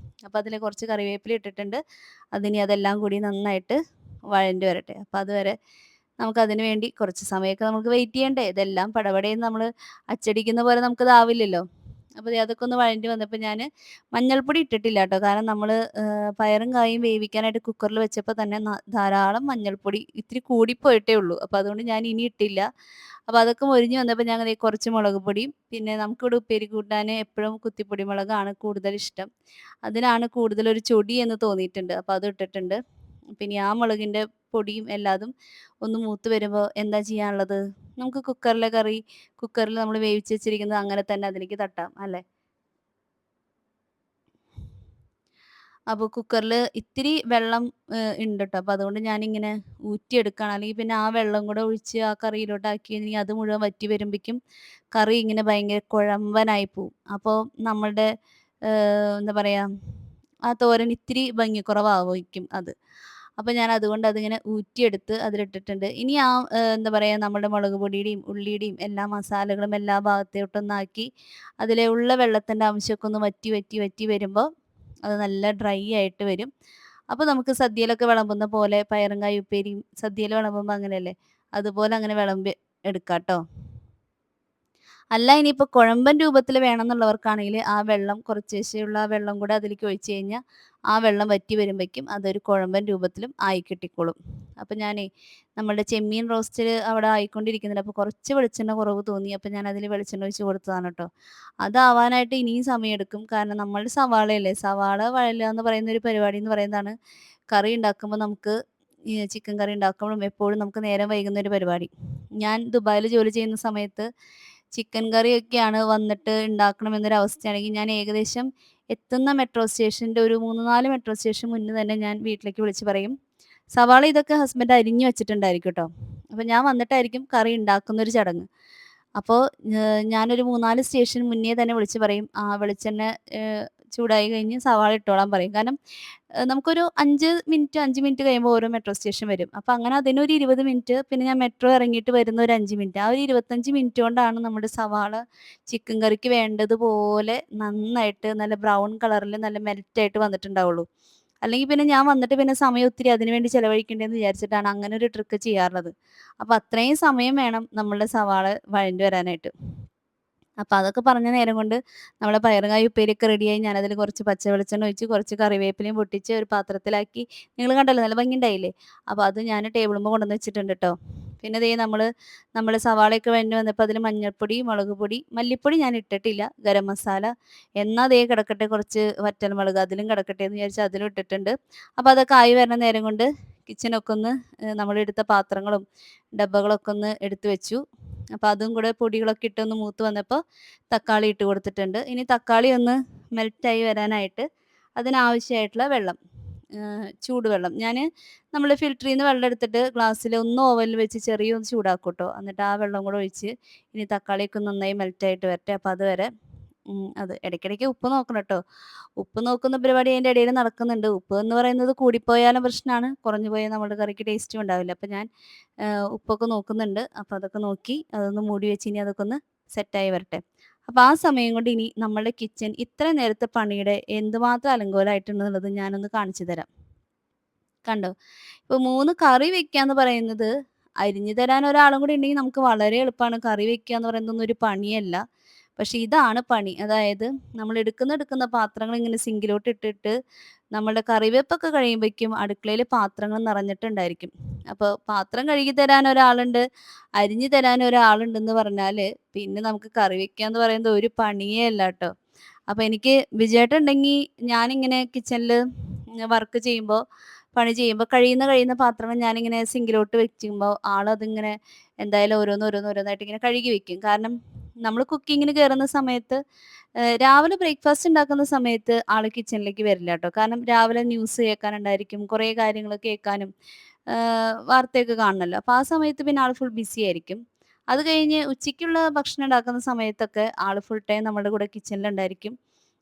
അപ്പൊ അതില് കുറച്ച് കറിവേപ്പില ഇട്ടിട്ടുണ്ട്. അതിനി അതെല്ലാം കൂടി നന്നായിട്ട് വഴണ്ട് വരട്ടെ. അപ്പൊ അതുവരെ നമുക്കതിന് വേണ്ടി കുറച്ച് സമയമൊക്കെ നമുക്ക് വെയിറ്റ് ചെയ്യണ്ടേ? ഇതെല്ലാം പടപടേന്ന് നമ്മള് അച്ചടിക്കുന്ന പോലെ നമുക്കതാവില്ലല്ലോ. അപ്പൊ ദേ അതൊക്കെ ഒന്ന് വഴണ്ടി വന്നപ്പോൾ ഞാന് മഞ്ഞൾപ്പൊടി ഇട്ടിട്ടില്ല ട്ടോ. കാരണം നമ്മള് പയറും കായും വേവിക്കാനായിട്ട് കുക്കറിൽ വെച്ചപ്പോൾ തന്നെ ധാരാളം മഞ്ഞൾപ്പൊടി ഇത്തിരി കൂടിപ്പോയിട്ടേ ഉള്ളൂ. അപ്പൊ അതുകൊണ്ട് ഞാൻ ഇനി ഇട്ടില്ല. അപ്പൊ അതൊക്കെ മൊരിഞ്ഞ് വന്നപ്പോൾ ഞാൻ ദേ കുറച്ച് മുളക് പൊടിയും പിന്നെ നമുക്കിവിടെ ഉപ്പേരി കൂട്ടാന് എപ്പഴും കുത്തിപ്പൊടി മുളകാണ് കൂടുതൽ ഇഷ്ടം. അതിനാണ് കൂടുതലൊരു ചൊടി എന്ന് തോന്നിയിട്ടുണ്ട്. അപ്പൊ അത് ഇട്ടിട്ടുണ്ട്. പിന്നെ ആ മുളകിന്റെ പൊടിയും എല്ലാതും ഒന്ന് മൂത്ത് വരുമ്പോൾ എന്താ ചെയ്യാനുള്ളത്? നമുക്ക് കുക്കറിലെ കറി കുക്കറിൽ നമ്മൾ വേവിച്ച് വെച്ചിരിക്കുന്നത് അങ്ങനെ തന്നെ അതിലേക്ക് തട്ടാം അല്ലേ? അപ്പോൾ കുക്കറിൽ ഇത്തിരി വെള്ളം ഉണ്ട് ട്ടോ. അപ്പോൾ അതുകൊണ്ട് ഞാനിങ്ങനെ ഊറ്റിയെടുക്കാണ്. അല്ലെങ്കിൽ പിന്നെ ആ വെള്ളം കൂടെ ഒഴിച്ച് ആ കറിയിലോട്ടാക്കി ഇനി അത് മുഴുവൻ വറ്റി വരുമ്പഴേക്കും കറി ഇങ്ങനെ ഭയങ്കര കുഴമ്പനായി പോവും. അപ്പോൾ നമ്മളുടെ എന്താ പറയാ, ആ തോരൻ ഇത്തിരി ഭംഗിക്കുറവായിരിക്കും അത്. അപ്പോൾ ഞാൻ അതുകൊണ്ട് അതിങ്ങനെ ഊറ്റിയെടുത്ത് അതിലിട്ടിട്ടുണ്ട്. ഇനി എന്താ പറയാ നമ്മുടെ മുളക് പൊടിയുടെയും ഉള്ളിയുടെയും എല്ലാ മസാലകളും എല്ലാ ഭാഗത്തോട്ടൊന്നാക്കി അതിലെ ഉള്ള വെള്ളത്തിൻ്റെ അംശമൊക്കെ ഒന്ന് വറ്റി വറ്റി വറ്റി വരുമ്പോൾ അത് നല്ല ഡ്രൈ ആയിട്ട് വരും. അപ്പോൾ നമുക്ക് സദ്യയിലൊക്കെ വിളമ്പുന്ന പോലെ പയറും കായും ഉപ്പേരിയും സദ്യയിൽ വിളമ്പുമ്പോൾ അങ്ങനെയല്ലേ, അതുപോലെ അങ്ങനെ വിളമ്പി എടുക്കാട്ടോ. അല്ല ഇനിയിപ്പോൾ കുഴമ്പൻ രൂപത്തിൽ വേണമെന്നുള്ളവർക്കാണെങ്കിൽ ആ വെള്ളം കുറച്ചേശ്ശെയുള്ള ആ വെള്ളം കൂടെ അതിലേക്ക് ഒഴിച്ച് കഴിഞ്ഞാൽ ആ വെള്ളം വറ്റി വരുമ്പോഴേക്കും അതൊരു കുഴമ്പൻ രൂപത്തിലും ആയി കിട്ടിക്കോളും. അപ്പോൾ ഞാനേ നമ്മളുടെ ചെമ്മീൻ റോസ്റ്റ് അവിടെ ആയിക്കൊണ്ടിരിക്കുന്നുണ്ട്. അപ്പോൾ കുറച്ച് വെളിച്ചെണ്ണ കുറവ് തോന്നി. അപ്പോൾ ഞാൻ അതിൽ വെളിച്ചെണ്ണ ഒഴിച്ച് കൊടുത്തതാണ് കേട്ടോ. അതാവാനായിട്ട് ഇനിയും സമയമെടുക്കും. കാരണം നമ്മളുടെ സവാളയല്ലേ, സവാള വഴലുക എന്ന് പറയുന്ന ഒരു പരിപാടി എന്ന് പറയുന്നതാണ് കറി ഉണ്ടാക്കുമ്പോൾ നമുക്ക് ഈ ചിക്കൻ കറി ഉണ്ടാക്കുമ്പോഴും എപ്പോഴും നമുക്ക് നേരം വൈകുന്ന ഒരു പരിപാടി. ഞാൻ ദുബായിൽ ജോലി ചെയ്യുന്ന സമയത്ത് ചിക്കൻ കറിയൊക്കെയാണ് വന്നിട്ട് ഉണ്ടാക്കണമെന്നൊരവസ്ഥയാണെങ്കിൽ ഞാൻ ഏകദേശം എത്തുന്ന മെട്രോ സ്റ്റേഷൻ്റെ ഒരു 3, 4 മെട്രോ സ്റ്റേഷൻ മുന്നേ തന്നെ ഞാൻ വീട്ടിലേക്ക് വിളിച്ച് പറയും. സവാള ഇതൊക്കെ ഹസ്ബൻഡ് അരിഞ്ഞു വെച്ചിട്ടുണ്ടായിരിക്കും ട്ടോ. അപ്പോൾ ഞാൻ വന്നിട്ടായിരിക്കും കറി ഉണ്ടാക്കുന്നൊരു ചടങ്ങ്. അപ്പോൾ ഞാനൊരു 3, 4 സ്റ്റേഷൻ മുന്നേ തന്നെ വിളിച്ച് പറയും, വെളിച്ചെണ്ണ ചൂടായി കഴിഞ്ഞ് സവാള ഇട്ടോളാൻ പറയും. കാരണം നമുക്കൊരു 5 മിനിറ്റ് കഴിയുമ്പോൾ ഓരോ മെട്രോ സ്റ്റേഷൻ വരും. അപ്പോൾ അങ്ങനെ അതിനൊരു 20 മിനിറ്റ്, പിന്നെ ഞാൻ മെട്രോ ഇറങ്ങിയിട്ട് വരുന്ന ഒരു 5 മിനിറ്റ്. ആ ഒരു 25 മിനിറ്റ് കൊണ്ടാണ് നമ്മുടെ സവാള ചിക്കൻ കറിക്ക് വേണ്ടതുപോലെ നന്നായിട്ട് നല്ല ബ്രൗൺ കളറിൽ നല്ല മെൽറ്റായിട്ട് വന്നിട്ടുണ്ടാവുള്ളൂ. അല്ലെങ്കിൽ പിന്നെ ഞാൻ വന്നിട്ട് പിന്നെ സമയം ഒത്തിരി അതിന് വേണ്ടി ചെലവഴിക്കേണ്ടതെന്ന് വിചാരിച്ചിട്ടാണ് അങ്ങനെ ഒരു ട്രിക്ക് ചെയ്യാറുള്ളത്. അപ്പോൾ അത്രയും സമയം വേണം നമ്മളുടെ സവാള വഴണ്ടി വരാനായിട്ട്. അപ്പൊ അതൊക്കെ പറഞ്ഞ നേരം കൊണ്ട് നമ്മളെ പയറുകായും ഉപ്പേരിയൊക്കെ റെഡിയായി. ഞാനതിൽ കുറച്ച് പച്ച വെളിച്ചെണ്ണ ഒഴിച്ച് കുറച്ച് കറിവേപ്പിലയും പൊട്ടിച്ച് ഒരു പാത്രത്തിലാക്കി. നിങ്ങൾ കണ്ടല്ലോ നല്ല ഭംഗിയുണ്ടായില്ലേ? അപ്പോൾ അത് ഞാൻ ടേബിളുമ്മെ കൊണ്ടുവന്ന് വെച്ചിട്ടുണ്ട് ട്ടോ. പിന്നെ ദേ നമ്മള് സവാളയൊക്കെ വഴഞ്ഞ് വന്നപ്പോൾ അതിൽ മഞ്ഞൾപ്പൊടി, മുളക് പൊടി, മല്ലിപ്പൊടി ഞാൻ ഇട്ടിട്ടില്ല, ഗരം മസാല. എന്നാ ദേ കിടക്കട്ടെ കുറച്ച് വറ്റൽമുളക് അതിലും കിടക്കട്ടെ എന്ന് വിചാരിച്ച് അതിലും ഇട്ടിട്ടുണ്ട്. അപ്പോൾ അതൊക്കെ ആയി വരുന്ന നേരം കൊണ്ട് കിച്ചണൊക്കെ ഒന്ന് നമ്മളെടുത്ത പാത്രങ്ങളും ഡബ്ബകളൊക്കെ ഒന്ന് എടുത്ത് വെച്ചു. അപ്പോൾ അതും കൂടെ പൊടികളൊക്കെ ഇട്ടൊന്ന് മൂത്ത് വന്നപ്പോൾ തക്കാളി ഇട്ട് കൊടുത്തിട്ടുണ്ട്. ഇനി തക്കാളി ഒന്ന് മെൽറ്റായി വരാനായിട്ട് അതിനാവശ്യമായിട്ടുള്ള വെള്ളം, ചൂടുവെള്ളം ഞാൻ നമ്മൾ ഫിൽറ്ററിൽ നിന്ന് വെള്ളം എടുത്തിട്ട് ഗ്ലാസ്സിൽ ഒന്ന് ഓവനിൽ വെച്ച് ചെറിയൊന്ന് ചൂടാക്കും ട്ടോ. എന്നിട്ട് ആ വെള്ളം കൂടെ ഒഴിച്ച് ഇനി തക്കാളിയൊക്കെ നന്നായി മെൽറ്റായിട്ട് വരട്ടെ. അപ്പോൾ അതുവരെ അത് ഇടയ്ക്കിടയ്ക്ക് ഉപ്പ് നോക്കണം ട്ടോ. ഉപ്പ് നോക്കുന്ന പരിപാടി അതിൻ്റെ ഇടയിൽ നടക്കുന്നുണ്ട്. ഉപ്പ് എന്ന് പറയുന്നത് കൂടിപ്പോയാലും പ്രശ്നമാണ്, കുറഞ്ഞു പോയാൽ നമ്മുടെ കറിക്ക് ടേസ്റ്റും ഉണ്ടാവില്ല. അപ്പോൾ ഞാൻ ഉപ്പൊക്കെ നോക്കുന്നുണ്ട്. അപ്പോൾ അതൊക്കെ നോക്കി അതൊന്ന് മൂടി വെച്ച് ഇനി അതൊക്കെ ഒന്ന് സെറ്റായി വരട്ടെ. അപ്പോൾ ആ സമയം കൊണ്ട് ഇനി നമ്മളുടെ കിച്ചൺ ഇത്ര നേരത്തെ പണിയുടെ എന്തുമാത്രം അലങ്കോലമായിട്ടുണ്ടെന്നുള്ളത് ഞാനൊന്ന് കാണിച്ചു തരാം. കണ്ടോ? ഇപ്പൊ 3 കറി വെക്കാന്ന് പറയുന്നത് അരിഞ്ഞു തരാൻ ഒരാളും കൂടി ഉണ്ടെങ്കിൽ നമുക്ക് വളരെ എളുപ്പമാണ്. കറി വെക്കാന്ന് പറയുന്നതൊന്നും ഒരു പണിയല്ല. പക്ഷെ ഇതാണ് പണി. അതായത് നമ്മൾ എടുക്കുന്ന പാത്രങ്ങൾ ഇങ്ങനെ സിങ്കിലോട്ട് ഇട്ടിട്ട് നമ്മളുടെ കറിവെപ്പൊക്കെ കഴിയുമ്പഴേക്കും അടുക്കളയിൽ പാത്രങ്ങൾ നിറഞ്ഞിട്ടുണ്ടായിരിക്കും. അപ്പോൾ പാത്രം കഴുകി തരാൻ ഒരാളുണ്ട്, അരിഞ്ഞു തരാൻ ഒരാളുണ്ടെന്ന് പറഞ്ഞാല് പിന്നെ നമുക്ക് കറി വെക്കാന്ന് പറയുന്നത് ഒരു പണിയേ അല്ല ട്ടോ. അപ്പൊ എനിക്ക് വിജയേട്ടൻ ഉണ്ടെങ്കി ഞാനിങ്ങനെ കിച്ചണില് വർക്ക് ചെയ്യുമ്പോ പണി ചെയ്യുമ്പോ കഴിയുന്ന പാത്രങ്ങൾ ഞാനിങ്ങനെ സിങ്കിലോട്ട് വെക്കുമ്പോ ആളതിങ്ങനെ എന്തായാലും ഓരോന്നോരോന്നായിട്ട് ഇങ്ങനെ കഴുകി വെക്കും. കാരണം നമ്മള് കുക്കിങ്ങിന് കേറുന്ന സമയത്ത് രാവിലെ ബ്രേക്ക്ഫാസ്റ്റ് ഉണ്ടാക്കുന്ന സമയത്ത് ആള് കിച്ചണിലേക്ക് വരില്ല ട്ടോ. കാരണം രാവിലെ ന്യൂസ് കേൾക്കാനുണ്ടായിരിക്കും, കുറേ കാര്യങ്ങൾ കേൾക്കാനും വാർത്തയൊക്കെ കാണണല്ലോ. അപ്പൊ ആ സമയത്ത് പിന്നെ ആള് ഫുൾ ബിസി ആയിരിക്കും. അത് കഴിഞ്ഞ് ഉച്ചയ്ക്കുള്ള ഭക്ഷണം ഉണ്ടാക്കുന്ന സമയത്തൊക്കെ ആള് ഫുൾ ടൈം നമ്മുടെ കൂടെ കിച്ചണിലുണ്ടായിരിക്കും.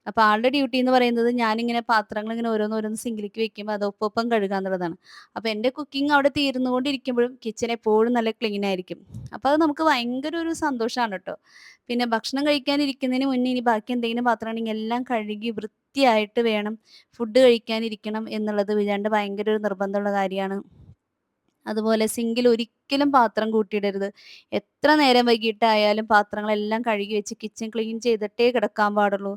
അപ്പൊ ആളുടെ ഡ്യൂട്ടി എന്ന് പറയുന്നത് ഞാനിങ്ങനെ പാത്രങ്ങൾ ഇങ്ങനെ ഓരോന്നോരോന്ന് സിങ്കിലേക്ക് വെക്കുമ്പോൾ അത് ഒപ്പം കഴുകുക എന്നുള്ളതാണ്. അപ്പൊ എന്റെ കുക്കിംഗ് അവിടെ തീർന്നുകൊണ്ടിരിക്കുമ്പോഴും കിച്ചൺ എപ്പോഴും നല്ല ക്ലീൻ ആയിരിക്കും. അപ്പൊ അത് നമുക്ക് ഭയങ്കര ഒരു സന്തോഷമാണ് ട്ടോ. പിന്നെ ഭക്ഷണം കഴിക്കാനിരിക്കുന്നതിന് മുന്നേ ഇനി ബാക്കി എന്തെങ്കിലും പാത്രം ഉണ്ടെങ്കിൽ എല്ലാം കഴുകി വൃത്തിയായിട്ട് വേണം ഫുഡ് കഴിക്കാനിരിക്കണം എന്നുള്ളത് വിചാരിന്റെ ഭയങ്കര ഒരു നിർബന്ധമുള്ള കാര്യമാണ്. അതുപോലെ സിങ്കിൽ ഒരിക്കലും പാത്രം കൂട്ടിയിടരുത്. എത്ര നേരം വൈകിയിട്ടായാലും പാത്രങ്ങളെല്ലാം കഴുകി വെച്ച് കിച്ചൺ ക്ലീൻ ചെയ്തിട്ടേ കിടക്കാൻ പാടുള്ളൂ.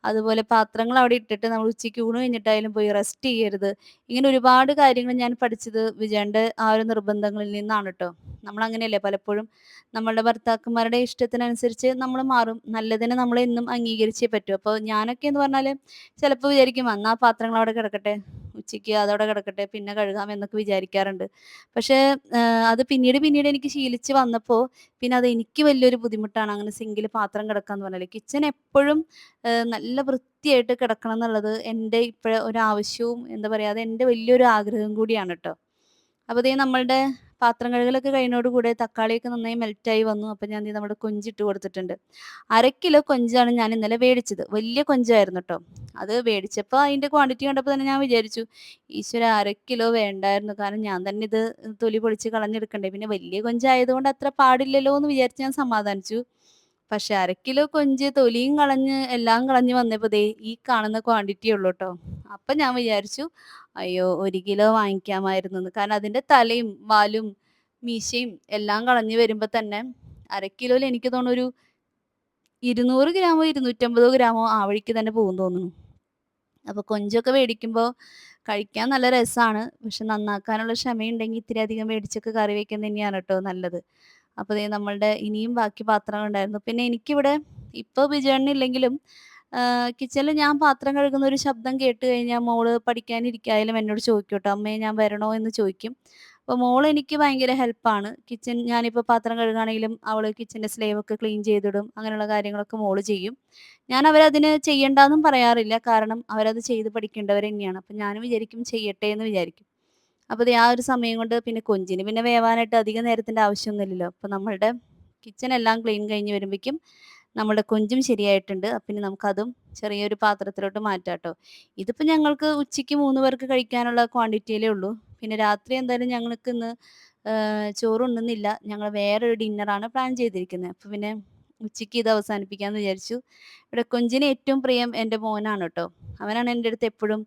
അതുപോലെ പാത്രങ്ങൾ അവിടെ ഇട്ടിട്ട് നമ്മൾ ഉച്ചയ്ക്ക് ഊണ് കഴിഞ്ഞിട്ടായാലും പോയി റെസ്റ്റ് ചെയ്യരുത്. ഇങ്ങനെ ഒരുപാട് കാര്യങ്ങൾ ഞാൻ പഠിച്ചത് വിജയന്റെ ആ ഒരു നിർബന്ധങ്ങളിൽ നിന്നാണ് ട്ടോ. നമ്മളങ്ങനെയല്ലേ പലപ്പോഴും നമ്മളുടെ ഭർത്താക്കന്മാരുടെ ഇഷ്ടത്തിനനുസരിച്ച് നമ്മൾ മാറും. നല്ലതിനെ നമ്മൾ എന്നും അംഗീകരിച്ചേ പറ്റൂ. അപ്പോൾ ഞാനൊക്കെ എന്ന് പറഞ്ഞാല് ചിലപ്പോൾ വിചാരിക്കും അന്നാ പാത്രങ്ങൾ അവിടെ കിടക്കട്ടെ, ഉച്ചയ്ക്ക് അതവിടെ കിടക്കട്ടെ, പിന്നെ കഴുകാം എന്നൊക്കെ വിചാരിക്കാറുണ്ട്. പക്ഷേ അത് പിന്നീട് എനിക്ക് ശീലിച്ച് വന്നപ്പോ പിന്നെ അത് എനിക്ക് വലിയൊരു ബുദ്ധിമുട്ടാണ് അങ്ങനെ സിങ്കില് പാത്രം കിടക്കാന്ന് പറഞ്ഞാല്. കിച്ചൺ എപ്പഴും നല്ല വൃത്തിയായിട്ട് കിടക്കണം എന്നുള്ളത് എൻ്റെ ഇപ്പഴ ഒരാവശ്യവും എന്താ പറയാ അതെൻ്റെ വലിയൊരു ആഗ്രഹം കൂടിയാണ് ട്ടോ. അപ്പോൾ ദേ നമ്മളുടെ പാത്രം കഴുകലൊക്കെ കഴിയുന്നതോടുകൂടെ തക്കാളിയൊക്കെ നന്നായി മെൽറ്റായി വന്നു. അപ്പോൾ ഞാൻ ദേ നമ്മുടെ കൊഞ്ചിട്ട് കൊടുത്തിട്ടുണ്ട്. 1/2 കിലോ കൊഞ്ചാണ് ഞാൻ ഇന്നലെ വേടിച്ചത്. വലിയ കൊഞ്ചായിരുന്നു ട്ടോ. അത് വേടിച്ചപ്പോൾ അതിൻ്റെ ക്വാണ്ടിറ്റി കണ്ടപ്പോൾ തന്നെ ഞാൻ വിചാരിച്ചു, ഈശ്വരാ 1/2 കിലോ വേണ്ടായിരുന്നു. കാരണം ഞാൻ തന്നെ ഇത് തൊലി പൊളിച്ച് കളഞ്ഞെടുക്കണ്ടേ. പിന്നെ വലിയ കൊഞ്ചായതുകൊണ്ട് അത്ര പാടില്ലല്ലോ എന്ന് വിചാരിച്ച് ഞാൻ സമാധാനിച്ചു. പക്ഷെ 1/2 കിലോ കൊഞ്ച് തൊലിയും കളഞ്ഞ് എല്ലാം കളഞ്ഞ് വന്നപ്പോ ദേ ഈ കാണുന്ന ക്വാണ്ടിറ്റിയേ ഉള്ളൂട്ടോ. അപ്പം ഞാൻ വിചാരിച്ചു, അയ്യോ 1 കിലോ വാങ്ങിക്കാമായിരുന്നുന്ന്. കാരണം അതിന്റെ തലയും വാലും മീശയും എല്ലാം കളഞ്ഞ് വരുമ്പോ തന്നെ 1/2 കിലോയിൽ എനിക്ക് തോന്നുന്നു ഒരു 200 ഗ്രാമോ 250 ഗ്രാമോ ആ വഴിക്ക് തന്നെ പോകും തോന്നുന്നു. അപ്പൊ കൊഞ്ചൊക്കെ വേടിക്കുമ്പോ കഴിക്കാൻ നല്ല രസാണ്. പക്ഷെ നന്നാക്കാനുള്ള ക്ഷമയുണ്ടെങ്കി ഇത്തിരി അധികം മേടിച്ചൊക്കെ കറി വെക്കുന്നത് തന്നെയാണ് ട്ടോ നല്ലത്. അപ്പൊ ദേ നമ്മളുടെ ഇനിയും ബാക്കി പാത്രങ്ങളുണ്ടായിരുന്നു. പിന്നെ എനിക്കിവിടെ ഇപ്പൊ ബിജുവേട്ടനില്ലെങ്കിലും കിച്ചണില് ഞാൻ പാത്രം കഴുകുന്ന ഒരു ശബ്ദം കേട്ട് കഴിഞ്ഞാ മോള് പഠിക്കാനിരിക്കായാലും എന്നോട് ചോദിക്കും ട്ടോ, "അമ്മേ ഞാൻ വരണോ?" എന്ന് ചോദിക്കും. അപ്പൊ മോള് എനിക്ക് ഭയങ്കര ഹെൽപ്പാണ്. ഞാനിപ്പോ പാത്രം കഴുകുകയാണെങ്കിലും അവള് കിച്ചന്റെ സ്ലേവൊക്കെ ക്ലീൻ ചെയ്തിടും. അങ്ങനെയുള്ള കാര്യങ്ങളൊക്കെ മോള് ചെയ്യും. ഞാൻ അവരതിന് ചെയ്യണ്ടാന്നും പറയാറില്ല. കാരണം അവരത് ചെയ്ത് പഠിക്കേണ്ടവരെന്നെയാണ്. അപ്പൊ ഞാനും വിചാരിക്കും ചെയ്യട്ടെ എന്ന് വിചാരിക്കും. അപ്പൊ ദേ ആ ഒരു സമയം കൊണ്ട് പിന്നെ കൊഞ്ചിന് പിന്നെ വേവാനായിട്ട് അധിക നേരത്തിന്റെ ആവശ്യമൊന്നുമില്ലല്ലോ. അപ്പൊ നമ്മളുടെ കിച്ചൺ എല്ലാം ക്ലീൻ കഴിഞ്ഞ് വരുമ്പഴേക്കും നമ്മുടെ കൊഞ്ചും ശരിയായിട്ടുണ്ട്. അപ്പൊ ഇനി നമുക്കതും ചെറിയൊരു പാത്രത്തിലോട്ട് മാറ്റാട്ടോ. ഇതിപ്പോ ഞങ്ങൾക്ക് ഉച്ചയ്ക്ക് 3 പേർക്ക് കഴിക്കാനുള്ള ക്വാണ്ടിറ്റിയിലേ ഉള്ളൂ. പിന്നെ രാത്രി എന്തായാലും ഞങ്ങൾക്കിന്ന് ചോറ് ഉണ്ണുന്നില്ല. ഞങ്ങൾ വേറൊരു ഡിന്നറാണ് പ്ലാൻ ചെയ്തിരിക്കുന്നത്. അപ്പൊ പിന്നെ ഉച്ചയ്ക്ക് ഇത് അവസാനിപ്പിക്കാന്ന് വിചാരിച്ചു. ഇവിടെ കൊഞ്ചിന് ഏറ്റവും പ്രിയം എൻ്റെ മോനാണ് ട്ടോ. അവനാണ് എൻ്റെ അടുത്ത് എപ്പഴും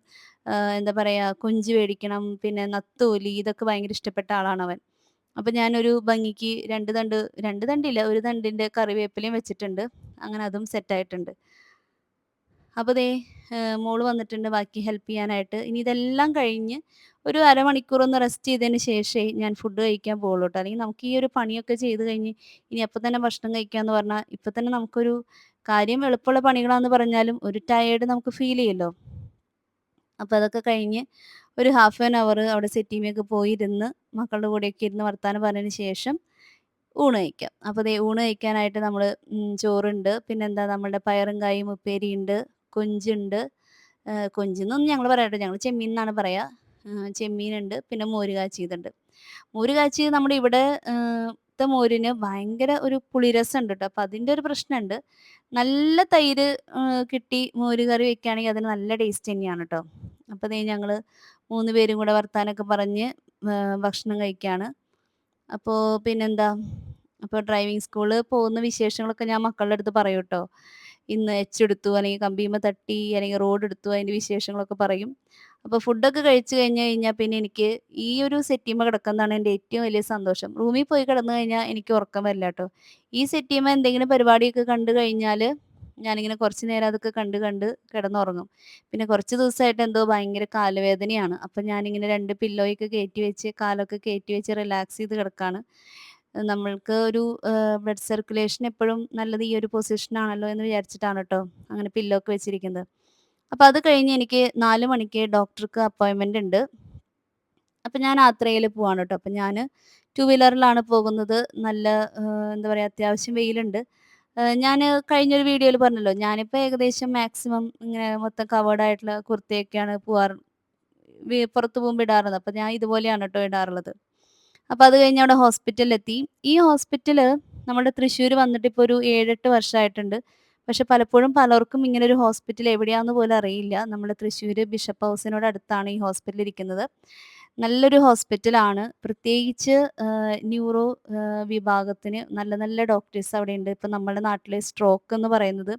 എന്താ പറയാ കൊഞ്ച് വേടിക്കണം, പിന്നെ നത്തോലി ഇതൊക്കെ ഭയങ്കര ഇഷ്ടപ്പെട്ട ആളാണവൻ. അപ്പൊ ഞാനൊരു ഭംഗിക്ക് 2 തണ്ട് 2 തണ്ടില്ല, 1 തണ്ടിന്റെ കറിവേപ്പിലയും വെച്ചിട്ടുണ്ട്. അങ്ങനെ അതും സെറ്റായിട്ടുണ്ട്. അപ്പൊ ദേ മോള് വന്നിട്ടുണ്ട് ബാക്കി ഹെൽപ്പ് ചെയ്യാനായിട്ട്. ഇനി ഇതെല്ലാം കഴിഞ്ഞ് ഒരു അരമണിക്കൂറൊന്ന് റെസ്റ്റ് ചെയ്തതിന് ശേഷേ ഞാൻ ഫുഡ് കഴിക്കാൻ പോവുള്ളൂ ട്ടോ. അല്ലെങ്കിൽ നമുക്ക് ഈ ഒരു പണിയൊക്കെ ചെയ്ത് കഴിഞ്ഞ് ഇനി അപ്പൊ തന്നെ ഭക്ഷണം കഴിക്കാന്ന് പറഞ്ഞാ, ഇപ്പൊ തന്നെ നമുക്കൊരു കാര്യം എളുപ്പമുള്ള പണികളാന്ന് പറഞ്ഞാലും ഒരു ടയേർഡ് നമുക്ക് ഫീൽ ചെയ്യല്ലോ. അപ്പൊ അതൊക്കെ കഴിഞ്ഞ് ഒരു ഹാഫ് ആൻ അവർ അവിടെ സെറ്റീമേക്കെ പോയിരുന്ന് മക്കളുടെ കൂടെയൊക്കെ ഇരുന്ന് വർത്താനം പറഞ്ഞതിന് ശേഷം ഊണ് കഴിക്കാം. അപ്പൊ ദേ ഊണ് കഴിക്കാനായിട്ട് നമ്മള് ചോറുണ്ട്, പിന്നെന്താ നമ്മളുടെ പയറും കായും ഉപ്പേരിയുണ്ട്, കൊഞ്ചുണ്ട്. കൊഞ്ചെന്നൊന്നും ഞങ്ങള് പറയാട്ടോ, ഞങ്ങള് ചെമ്മീൻന്നാണ് പറയാ. ചെമ്മീനുണ്ട്, പിന്നെ മോര് കാച്ചിയതുണ്ട്. മോര് കാച്ചിയത് നമ്മുടെ ഇവിടെ ത്തെ മോരിന് ഭയങ്കര ഒരു പുളിരസണ്ട് ട്ടോ. അപ്പൊ അതിന്റെ ഒരു പ്രശ്നണ്ട്. നല്ല തൈര് കിട്ടി മോര് കറി വെക്കാണെങ്കി അതിന് നല്ല ടേസ്റ്റ് തന്നെയാണ് ട്ടോ. അപ്പൊ ദേ ഞങ്ങള് 3 പേരും കൂടെ വർത്താനൊക്കെ പറഞ്ഞ് ഭക്ഷണം കഴിക്കാണ്. അപ്പോ പിന്നെന്താ, അപ്പൊ ഡ്രൈവിംഗ് സ്കൂളില് പോകുന്ന വിശേഷങ്ങളൊക്കെ ഞാൻ മക്കളുടെ അടുത്ത് പറയൂട്ടോ. ഇന്ന് എച്ചെടുത്തു, അല്ലെങ്കിൽ കമ്പിമ്മെ തട്ടി, അല്ലെങ്കിൽ റോഡെടുത്തു, അതിന്റെ വിശേഷങ്ങളൊക്കെ പറയും. അപ്പൊ ഫുഡൊക്കെ കഴിച്ച് കഴിഞ്ഞ് കഴിഞ്ഞാ പിന്നെ എനിക്ക് ഈ ഒരു സെറ്റീമ്മെ കിടക്കുന്നതാണ് എൻ്റെ ഏറ്റവും വലിയ സന്തോഷം. റൂമിൽ പോയി കിടന്ന് കഴിഞ്ഞാ എനിക്ക് ഉറക്കം വരില്ലാട്ടോ. ഈ സെറ്റീമ്മെ എന്തെങ്കിലും പരിപാടിയൊക്കെ കണ്ട് കഴിഞ്ഞാല് ഞാനിങ്ങനെ കുറച്ച് നേരം അതൊക്കെ കണ്ട് കണ്ട് കിടന്നുറങ്ങും. പിന്നെ കുറച്ച് ദിവസമായിട്ട് എന്തോ ഭയങ്കര കാലുവേദനയാണ്. അപ്പൊ ഞാനിങ്ങനെ 2 പില്ലോയൊക്കെ കയറ്റി വെച്ച് കാലൊക്കെ കയറ്റി വെച്ച് റിലാക്സ് ചെയ്ത് കിടക്കാണ്. നമ്മൾക്ക് ഒരു ബ്ലഡ് സർക്കുലേഷൻ എപ്പഴും നല്ലത് ഈ ഒരു പൊസിഷനാണല്ലോ എന്ന് വിചാരിച്ചിട്ടാണ് ട്ടോ അങ്ങനെ പില്ലോ ഒക്കെ വെച്ചിരിക്കുന്നത്. അപ്പൊ അത് കഴിഞ്ഞ് എനിക്ക് 4 മണിക്ക് ഡോക്ടർക്ക് അപ്പോയിന്റ്മെന്റ് ഉണ്ട്. അപ്പൊ ഞാൻ ആത്രയില് പോവാണ് ട്ടോ. അപ്പൊ ഞാന് 2 വീലറിലാണ് പോകുന്നത്. നല്ല എന്താ പറയാ അത്യാവശ്യം വെയിലുണ്ട്. ഞാന് കഴിഞ്ഞൊരു വീഡിയോയില് പറഞ്ഞല്ലോ, ഞാനിപ്പോ ഏകദേശം മാക്സിമം ഇങ്ങനെ മൊത്തം കവേർഡ് ആയിട്ടുള്ള കുർത്തയൊക്കെയാണ് പോവാറ്. പുറത്ത് പോകുമ്പോ ഇടാറുള്ളത്. അപ്പൊ ഞാൻ ഇതുപോലെയാണ് ട്ടോ ഇടാറുള്ളത്. അപ്പൊ അത് കഴിഞ്ഞ് അവിടെ ഹോസ്പിറ്റലിലെത്തി. ഈ ഹോസ്പിറ്റല് നമ്മുടെ തൃശ്ശൂര് വന്നിട്ട് ഇപ്പൊ ഒരു 7, 8 വർഷമായിട്ടുണ്ട്. പക്ഷെ പലപ്പോഴും പലർക്കും ഇങ്ങനെ ഒരു ഹോസ്പിറ്റൽ എവിടെയാന്ന് പോലും അറിയില്ല. നമ്മുടെ തൃശ്ശൂര് ബിഷപ്പ് ഹൗസിനോട് അടുത്താണ് ഈ ഹോസ്പിറ്റൽ ഇരിക്കുന്നത്. നല്ലൊരു ഹോസ്പിറ്റലാണ്. പ്രത്യേകിച്ച് ന്യൂറോ വിഭാഗത്തിന് നല്ല നല്ല ഡോക്ടേഴ്സ് അവിടെയുണ്ട്. ഇപ്പൊ നമ്മുടെ നാട്ടിലെ സ്ട്രോക്ക് എന്ന് പറയുന്നത്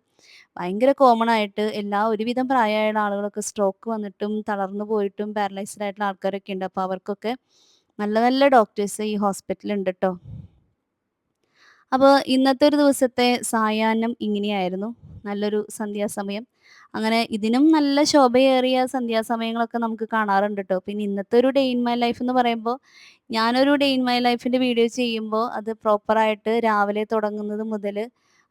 ഭയങ്കര കോമൺ ആയിട്ട് ഒരുവിധം പ്രായമായുള്ള ആളുകളൊക്കെ സ്ട്രോക്ക് വന്നിട്ടും തളർന്നു പോയിട്ടും പാരലൈസ്ഡ് ആയിട്ടുള്ള ആൾക്കാരൊക്കെ ഉണ്ട്. അപ്പൊ അവർക്കൊക്കെ നല്ല നല്ല ഡോക്ടേഴ്സ് ഈ ഹോസ്പിറ്റലിൽ ഉണ്ട് ട്ടോ. അപ്പോൾ ഇന്നത്തെ ഒരു ദിവസത്തെ സായാഹ്നം ഇങ്ങനെയായിരുന്നു. നല്ലൊരു സന്ധ്യാസമയം. അങ്ങനെ ഇതിനും നല്ല ശോഭയേറിയ സന്ധ്യാസമയങ്ങളൊക്കെ നമുക്ക് കാണാറുണ്ട് ട്ടോ. പിന്നെ ഇന്നത്തെ ഒരു ഡേ ഇൻ മൈ ലൈഫ് എന്ന് പറയുമ്പോൾ, ഞാനൊരു ഡേ ഇൻ മൈ ലൈഫിന്റെ വീഡിയോ ചെയ്യുമ്പോൾ അത് പ്രോപ്പറായിട്ട് രാവിലെ തുടങ്ങുന്നത് മുതൽ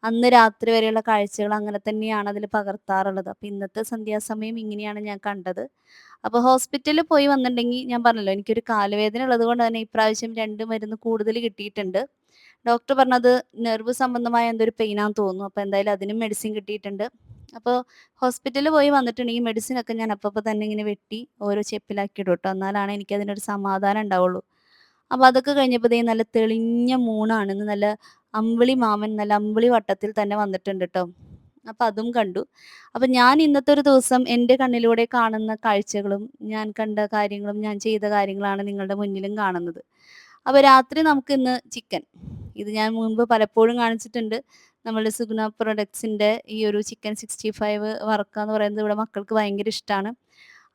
അന്ന് രാത്രി വരെയുള്ള കാഴ്ചകൾ അങ്ങനെ തന്നെയാണ് അതിൽ പകർത്താറുള്ളത്. അപ്പോൾ ഇന്നത്തെ സന്ധ്യാസമയം ഇങ്ങനെയാണ് ഞാൻ കണ്ടത്. അപ്പോൾ ഹോസ്പിറ്റലിൽ പോയി വന്നിട്ടുണ്ടെങ്കിൽ ഞാൻ പറഞ്ഞല്ലോ എനിക്കൊരു കാലുവേദന ഉള്ളതുകൊണ്ട് തന്നെ ഇപ്രാവശ്യം 2 മരുന്ന് കൂടുതൽ കിട്ടിയിട്ടുണ്ട്. ഡോക്ടർ പറഞ്ഞത് നെർവ് സംബന്ധമായ എന്തോ ഒരു പെയിനാന്ന് തോന്നുന്നു. അപ്പോൾ എന്തായാലും അതിനും മെഡിസിൻ കിട്ടിയിട്ടുണ്ട്. അപ്പോൾ ഹോസ്പിറ്റലിൽ പോയി വന്നിട്ടുണ്ടെങ്കിൽ മെഡിസിനൊക്കെ ഞാൻ അപ്പപ്പോൾ തന്നെ ഇങ്ങനെ വെട്ടി ഓരോ ചെപ്പിലാക്കി ഇടും ട്ടോ. എന്നാലാണ് എനിക്കതിനൊരു സമാധാനം ഉണ്ടാവുള്ളൂ. അപ്പൊ അതൊക്കെ കഴിഞ്ഞപ്പോ ദേ നല്ല തെളിഞ്ഞ മൂണാണ്. ഇന്ന് നല്ല അമ്പിളി മാമൻ നല്ല അമ്പിളി വട്ടത്തിൽ തന്നെ വന്നിട്ടുണ്ട് ട്ടോ. അപ്പൊ അതും കണ്ടു. അപ്പൊ ഞാൻ ഇന്നത്തെ ഒരു ദിവസം എൻ്റെ കണ്ണിലൂടെ കാണുന്ന കാഴ്ചകളും, ഞാൻ കണ്ട കാര്യങ്ങളും, ഞാൻ ചെയ്ത കാര്യങ്ങളാണ് നിങ്ങളുടെ മുന്നിലും കാണുന്നത്. അപ്പൊ രാത്രി നമുക്കിന്ന് ചിക്കൻ. ഇത് ഞാൻ മുൻപ് പലപ്പോഴും കാണിച്ചിട്ടുണ്ട്. നമ്മളുടെ സുഗ്ന പ്രൊഡക്ട്സിന്റെ ഈ ഒരു ചിക്കൻ 65 വറക്കാന്ന് പറയുന്നത് ഇവിടെ മക്കൾക്ക് ഭയങ്കര ഇഷ്ടാണ്.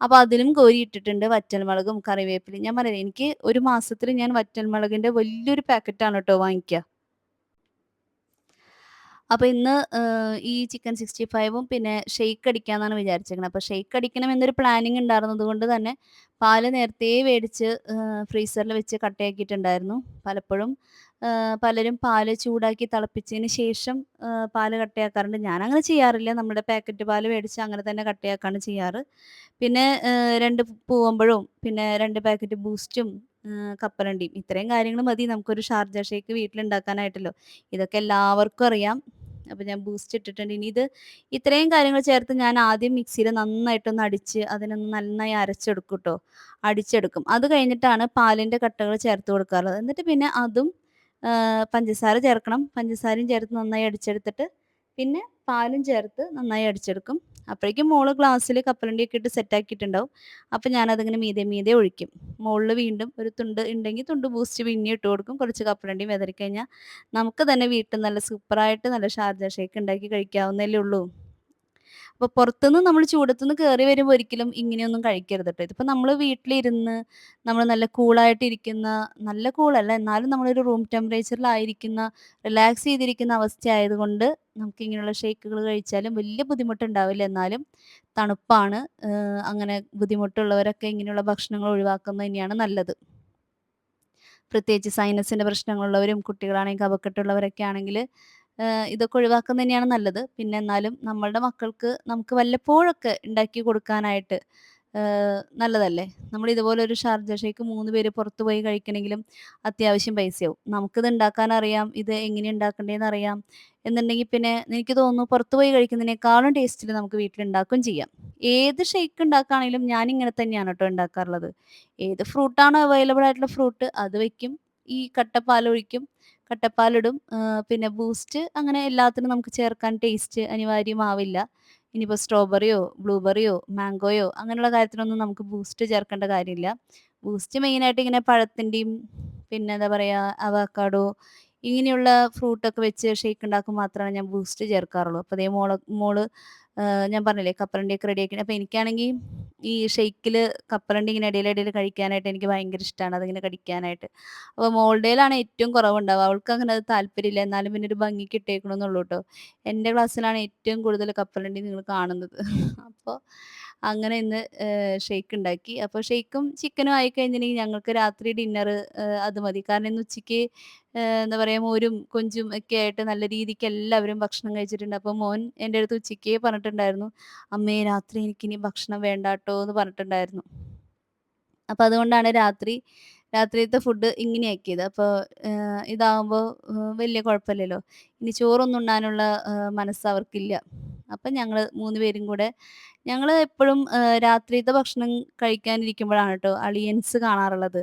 അപ്പൊ അതിലും കോരി ഇട്ടിട്ടുണ്ട് വറ്റൽമുളകും, കറിവേപ്പിലയും. ഞാൻ പറഞ്ഞില്ലേ എനിക്ക് ഒരു മാസത്തില് ഞാൻ വറ്റൽമുളകിന്റെ വലിയൊരു പാക്കറ്റാണ് ട്ടോ വാങ്ങിക്ക. അപ്പൊ ഇന്ന് ഈ ചിക്കൻ 65ഉം പിന്നെ ഷെയ്ക്ക് അടിക്കാന്നാണ് വിചാരിച്ചേക്കണത്. അപ്പൊ ഷെയ്ക്ക് അടിക്കണം എന്നൊരു പ്ലാനിങ് ഉണ്ടായിരുന്നത് കൊണ്ട് തന്നെ പാല് നേരത്തേ മേടിച്ച് ഫ്രീസറിൽ വെച്ച് കട്ടയാക്കിയിട്ടുണ്ടായിരുന്നു. പലപ്പോഴും പലരും പാല് ചൂടാക്കി തിളപ്പിച്ചതിന് ശേഷം പാല് കട്ടയാക്കാറുണ്ട്. ഞാനങ്ങനെ ചെയ്യാറില്ല. നമ്മുടെ പാക്കറ്റ് പാല് മേടിച്ച് അങ്ങനെ തന്നെ കട്ടയാക്കാണ് ചെയ്യാറ്. പിന്നെ 2 പൂവമ്പഴവും, പിന്നെ 2 പാക്കറ്റ് ബൂസ്റ്റും, കപ്പലണ്ടിയും ഇത്രയും കാര്യങ്ങൾ മതി നമുക്കൊരു ഷാർജ ഷേക്ക് വീട്ടിലുണ്ടാക്കാനായിട്ടല്ലോ. ഇതൊക്കെ എല്ലാവർക്കും അറിയാം. അപ്പൊ ഞാൻ ബൂസ്റ്റ് ഇട്ടിട്ടുണ്ട്. ഇനി ഇത് ഇത്രയും കാര്യങ്ങൾ ചേർത്ത് ഞാൻ ആദ്യം മിക്സിയിൽ നന്നായിട്ടൊന്ന് അടിച്ച് അതിനൊന്ന് നന്നായി അരച്ചെടുക്കും ട്ടോ. അടിച്ചെടുക്കും. അത് കഴിഞ്ഞിട്ടാണ് പാലിന്റെ കട്ടകൾ ചേർത്ത് കൊടുക്കാറുള്ളത്. എന്നിട്ട് പിന്നെ അതും പഞ്ചസാര ചേർക്കണം. പഞ്ചസാരയും ചേർത്ത് നന്നായി അടിച്ചെടുത്തിട്ട് പിന്നെ പാലും ചേർത്ത് നന്നായി അടിച്ചെടുക്കും. അപ്പോഴേക്കും മോള് ഗ്ലാസ്സിൽ കപ്പലണ്ടിയൊക്കെ ഇട്ട് സെറ്റാക്കിയിട്ടുണ്ടാവും. അപ്പൊ ഞാനതിങ്ങനെ മീതെ മീതെ ഒഴിക്കും. മോളില് വീണ്ടും ഒരു തുണ്ട് ഉണ്ടെങ്കിൽ തുണ്ട് ബൂസ്റ്റ് പിന്നെയും ഇട്ട് കൊടുക്കും. കുറച്ച് കപ്പലണ്ടിയും വിതറിക്കഴിഞ്ഞാൽ നമുക്ക് തന്നെ വീട്ടിൽ നല്ല സൂപ്പറായിട്ട് നല്ല ഷാർജ ഷേക്ക് ഉണ്ടാക്കി കഴിക്കാവുന്നതല്ലേ ഉള്ളൂ. അപ്പൊ പുറത്തുനിന്ന് നമ്മൾ ചൂടത്തുനിന്ന് കേറി വരുമ്പോൾ ഒരിക്കലും ഇങ്ങനെയൊന്നും കഴിക്കരുത് ട്ടോ. ഇതിപ്പോ നമ്മള് വീട്ടിലിരുന്ന് നമ്മൾ നല്ല കൂളായിട്ട് ഇരിക്കുന്ന, നല്ല കൂളല്ല എന്നാലും നമ്മളൊരു റൂം ടെമ്പറേച്ചറിലായിരിക്കുന്ന, റിലാക്സ് ചെയ്തിരിക്കുന്ന അവസ്ഥയായതുകൊണ്ട് നമുക്ക് ഇങ്ങനെയുള്ള ഷേക്കുകൾ കഴിച്ചാലും വലിയ ബുദ്ധിമുട്ടുണ്ടാവില്ല. എന്നാലും തണുപ്പാണ്. അങ്ങനെ ബുദ്ധിമുട്ടുള്ളവരൊക്കെ ഇങ്ങനെയുള്ള ഭക്ഷണങ്ങൾ ഒഴിവാക്കുന്നത് തന്നെയാണ് നല്ലത്. പ്രത്യേകിച്ച് സൈനസിന്റെ പ്രശ്നങ്ങളുള്ളവരും കുട്ടികളാണെങ്കിൽ കഫക്കെട്ടുള്ളവരൊക്കെ ആണെങ്കില് ഇതൊക്കെ ഒഴിവാക്കുന്നത് തന്നെയാണ് നല്ലത്. പിന്നെ എന്നാലും നമ്മളുടെ മക്കൾക്ക് നമുക്ക് വല്ലപ്പോഴൊക്കെ ഉണ്ടാക്കി കൊടുക്കാനായിട്ട് നല്ലതല്ലേ. നമ്മൾ ഇതുപോലെ ഒരു ഷാർജ ഷേക്ക് 3 പേര് പുറത്ത് പോയി കഴിക്കണമെങ്കിലും അത്യാവശ്യം പൈസയാവും. നമുക്കിത് ഉണ്ടാക്കാനറിയാം. ഇത് എങ്ങനെ ഉണ്ടാക്കണ്ടേന്ന് അറിയാം എന്നുണ്ടെങ്കിൽ പിന്നെ എനിക്ക് തോന്നുന്നു പുറത്ത് പോയി കഴിക്കുന്നതിനേക്കാളും ടേസ്റ്റിൽ നമുക്ക് വീട്ടിലുണ്ടാക്കുകയും ചെയ്യാം. ഏത് ഷേക്ക് ഉണ്ടാക്കുകയാണെങ്കിലും ഞാനിങ്ങനെ തന്നെയാണ് ട്ടോ ഉണ്ടാക്കാറുള്ളത്. ഏത് ഫ്രൂട്ടാണോ അവൈലബിൾ ആയിട്ടുള്ള ഫ്രൂട്ട് അത് വെക്കും. ഈ കട്ടപ്പാലൊഴിക്കും. കട്ടപ്പാലിടും. പിന്നെ ബൂസ്റ്റ് അങ്ങനെ എല്ലാത്തിനും നമുക്ക് ചേർക്കാൻ ടേസ്റ്റ് അനിവാര്യമാവില്ല. ഇനിയിപ്പോ സ്ട്രോബെറിയോ, ബ്ലൂബെറിയോ, മാംഗോയോ അങ്ങനെയുള്ള കാര്യത്തിനൊന്നും നമുക്ക് ബൂസ്റ്റ് ചേർക്കേണ്ട കാര്യമില്ല. ബൂസ്റ്റ് മെയിനായിട്ട് ഇങ്ങനെ പഴത്തിന്റെയും പിന്നെ എന്താ പറയാ അവക്കാഡോ ഇങ്ങനെയുള്ള ഫ്രൂട്ടൊക്കെ വെച്ച് ഷേക്ക് ഉണ്ടാക്കുമ്പോൾ മാത്രമാണ് ഞാൻ ബൂസ്റ്റ് ചേർക്കാറുള്ളൂ. അപ്പോൾ ദേ മോള് ഞാൻ പറഞ്ഞില്ലേ കപ്പലണ്ടിയൊക്കെ റെഡിയാക്കി. അപ്പോൾ എനിക്കാണെങ്കി ഈ ഷെയ്ക്കില് കപ്പലണ്ടി ഇങ്ങനെ ഇടയിലെടയില് കഴിക്കാനായിട്ട് എനിക്ക് ഭയങ്കര ഇഷ്ടാണ്. അതിങ്ങനെ കടിക്കാനായിട്ട്. അപ്പോൾ മോളുടേലാണ് ഏറ്റവും കുറവുണ്ടാവുക. അവൾക്കങ്ങനെ അത് താല്പര്യമില്ല. എന്നാലും പിന്നെ ഒരു ഭംഗിക്ക് ഇട്ടേക്കണൂന്നുള്ളൂ ട്ടോ. എൻ്റെ ക്ലാസ്സിലാണ് ഏറ്റവും കൂടുതൽ കപ്പലണ്ടി നിങ്ങൾ കാണുന്നത്. അപ്പോൾ അങ്ങനെ ഇന്ന് ഷെയ്ക്ക് ഉണ്ടാക്കി. അപ്പോൾ ഷെയ്ക്കും ചിക്കനും ആയിക്കഴിഞ്ഞിട്ടുണ്ടെങ്കിൽ ഞങ്ങൾക്ക് രാത്രി ഡിന്നറ് അത് മതി. കാരണം ഇന്ന് ഉച്ചയ്ക്ക് എന്താ പറയാ മോരും കൊഞ്ചും ഒക്കെ ആയിട്ട് നല്ല രീതിക്ക് എല്ലാവരും ഭക്ഷണം കഴിച്ചിട്ടുണ്ട്. അപ്പോൾ മോൻ എൻ്റെ അടുത്ത് ഉച്ചയ്ക്കേ പറഞ്ഞിട്ടുണ്ടായിരുന്നു, "അമ്മേ രാത്രി എനിക്കിനി ഭക്ഷണം വേണ്ടാട്ടോ" എന്ന് പറഞ്ഞിട്ടുണ്ടായിരുന്നു. അപ്പൊ അതുകൊണ്ടാണ് രാത്രിയത്തെ ഫുഡ് ഇങ്ങനെ ആക്കിയത്. അപ്പൊ ഇതാവുമ്പോ വലിയ കുഴപ്പമില്ലല്ലോ. ഇനി ചോറൊന്നും ഉണ്ണാനുള്ള മനസ്സ് അവർക്കില്ല. അപ്പൊ ഞങ്ങള് 3 പേരും കൂടെ ഞങ്ങള് എപ്പഴും രാത്രിയത്തെ ഭക്ഷണം കഴിക്കാനിരിക്കുമ്പോഴാണ് ട്ടോ അളിയൻസ് കാണാറുള്ളത്.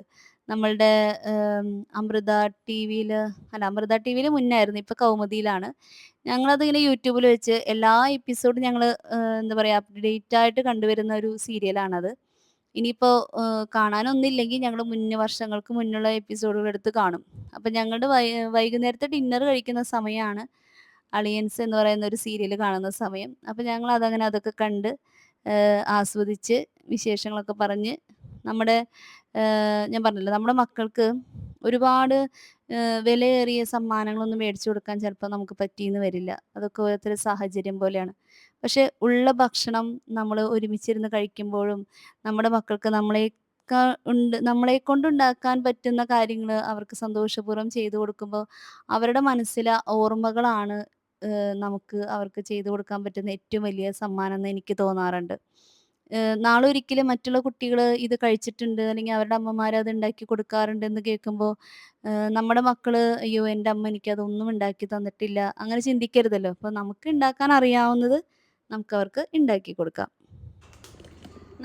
നമ്മളുടെ ഏം, അമൃത ടിവിയില് അല്ല അമൃത ടിവിയില് മുന്നായിരുന്നു. ഇപ്പൊ കൗമുദിയിലാണ്. ഞങ്ങളതിങ്ങനെ യൂട്യൂബിൽ വെച്ച് എല്ലാ എപ്പിസോഡും ഞങ്ങള് എന്താ പറയാ അപ്ഡേറ്റ് ആയിട്ട് കണ്ടുവരുന്ന ഒരു സീരിയലാണത്. ഇനിയിപ്പോ കാണാനൊന്നില്ലെങ്കിൽ ഞങ്ങള് വർഷങ്ങൾക്ക് മുന്നുള്ള എപ്പിസോഡുകൾ എടുത്ത് കാണും. അപ്പൊ ഞങ്ങളുടെ വൈകുന്നേരത്തെ ഡിന്നർ കഴിക്കുന്ന സമയമാണ് അളിയൻസ് എന്ന് പറയുന്ന ഒരു സീരിയൽ കാണുന്ന സമയം. അപ്പൊ ഞങ്ങളതങ്ങനെ അതൊക്കെ കണ്ട് ആസ്വദിച്ച് വിശേഷങ്ങളൊക്കെ പറഞ്ഞ് നമ്മുടെ ഞാൻ പറഞ്ഞല്ലോ നമ്മുടെ മക്കൾക്ക് ഒരുപാട് വിലയേറിയ സമ്മാനങ്ങളൊന്നും മേടിച്ചു കൊടുക്കാൻ ചിലപ്പോൾ നമുക്ക് പറ്റിയെന്ന് വരില്ല. അതൊക്കെ ഓരോരുത്തരുടെ സാഹചര്യം പോലെയാണ്. പക്ഷെ ഉള്ള ഭക്ഷണം നമ്മൾ ഒരുമിച്ചിരുന്ന് കഴിക്കുമ്പോഴും നമ്മുടെ മക്കൾക്ക് നമ്മളെക്കൊണ്ടുണ്ടാക്കാൻ പറ്റുന്ന കാര്യങ്ങള് അവർക്ക് സന്തോഷപൂർവ്വം ചെയ്തു കൊടുക്കുമ്പോ, അവരുടെ മനസ്സിലെ ഓർമ്മകളാണ് നമുക്ക് അവർക്ക് ചെയ്തു കൊടുക്കാൻ പറ്റുന്ന ഏറ്റവും വലിയ സമ്മാനംന്ന് എനിക്ക് തോന്നാറുണ്ട്. നാളെ ഒരിക്കലും മറ്റുള്ള കുട്ടികള് ഇത് കഴിച്ചിട്ടുണ്ട് അല്ലെങ്കിൽ അവരുടെ അമ്മമാര് അത് ഉണ്ടാക്കി കൊടുക്കാറുണ്ടെന്ന് കേൾക്കുമ്പോ, നമ്മുടെ മക്കള് "അയ്യോ! എൻ്റെ അമ്മ എനിക്കതൊന്നും ഉണ്ടാക്കി തന്നിട്ടില്ല" അങ്ങനെ ചിന്തിക്കരുതല്ലോ. അപ്പൊ നമുക്ക് ഉണ്ടാക്കാൻ അറിയാവുന്നത് നമുക്കവർക്ക് ഉണ്ടാക്കി കൊടുക്കാം.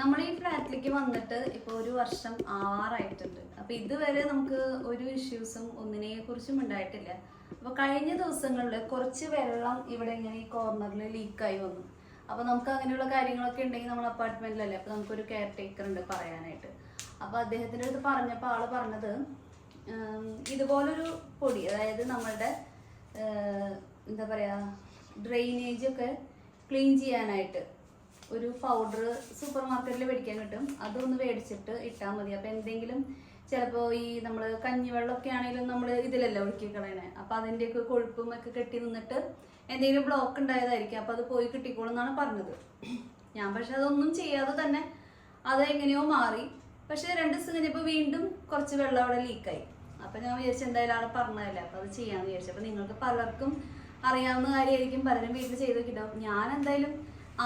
നമ്മൾ ഈ ഫ്ലാറ്റിലേക്ക് വന്നിട്ട് ഇപ്പോൾ 1 വർഷം ആവാറായിട്ടുണ്ട്. അപ്പോൾ ഇതുവരെ നമുക്ക് ഒരു ഇഷ്യൂസും ഒന്നിനെ കുറിച്ചും ഉണ്ടായിട്ടില്ല. അപ്പോൾ കഴിഞ്ഞ ദിവസങ്ങളിൽ കുറച്ച് വെള്ളം ഇവിടെ ഇങ്ങനെ ഈ കോർണറിൽ ലീക്കായി വന്നു. അപ്പോൾ നമുക്ക് അങ്ങനെയുള്ള കാര്യങ്ങളൊക്കെ ഉണ്ടെങ്കിൽ നമ്മൾ അപ്പാർട്ട്മെന്റിലല്ലേ, അപ്പോൾ നമുക്കൊരു കെയർ ടേക്കർ ഉണ്ട് പറയാനായിട്ട്. അപ്പോൾ അദ്ദേഹത്തിൻ്റെ അടുത്ത് പറഞ്ഞപ്പോൾ ആൾ പറഞ്ഞത് ഇതുപോലൊരു പൊടി, അതായത് നമ്മളുടെ എന്താ പറയുക, ഡ്രെയിനേജ് ഒക്കെ ക്ലീൻ ചെയ്യാനായിട്ട് ഒരു പൗഡർ സൂപ്പർ മാർക്കറ്റിൽ മേടിക്കാൻ കിട്ടും. അതൊന്ന് മേടിച്ചിട്ട് ഇട്ടാൽ മതി. അപ്പോൾ എന്തെങ്കിലും ചിലപ്പോൾ ഈ നമ്മൾ കഞ്ഞിവെള്ളമൊക്കെ ആണെങ്കിലും നമ്മൾ ഇതിലല്ല ഒഴുക്കി കളയണേ, അപ്പോൾ അതിൻ്റെയൊക്കെ കൊഴുപ്പും ഒക്കെ കെട്ടി നിന്നിട്ട് എന്തെങ്കിലും ബ്ലോക്ക് ഉണ്ടായതായിരിക്കും. അപ്പോൾ അത് പോയി കിട്ടിക്കോളും എന്നാണ് പറഞ്ഞത്. ഞാൻ പക്ഷെ അതൊന്നും ചെയ്യാതെ തന്നെ അത് എങ്ങനെയോ മാറി. പക്ഷെ 2 ദിവസം കഴിഞ്ഞപ്പോൾ വീണ്ടും കുറച്ച് വെള്ളം അവിടെ ലീക്കായി. അപ്പോൾ ഞാൻ വിചാരിച്ചു എന്തായാലും ആൾ പറഞ്ഞതല്ലേ, അപ്പോൾ അത് ചെയ്യാമെന്ന് വിചാരിച്ചു. അപ്പോൾ നിങ്ങൾക്ക് പലർക്കും അറിയാവുന്ന കാര്യമായിരിക്കും, പലരും വീട്ടിൽ ചെയ്ത് കിട്ടും. ഞാൻ എന്തായാലും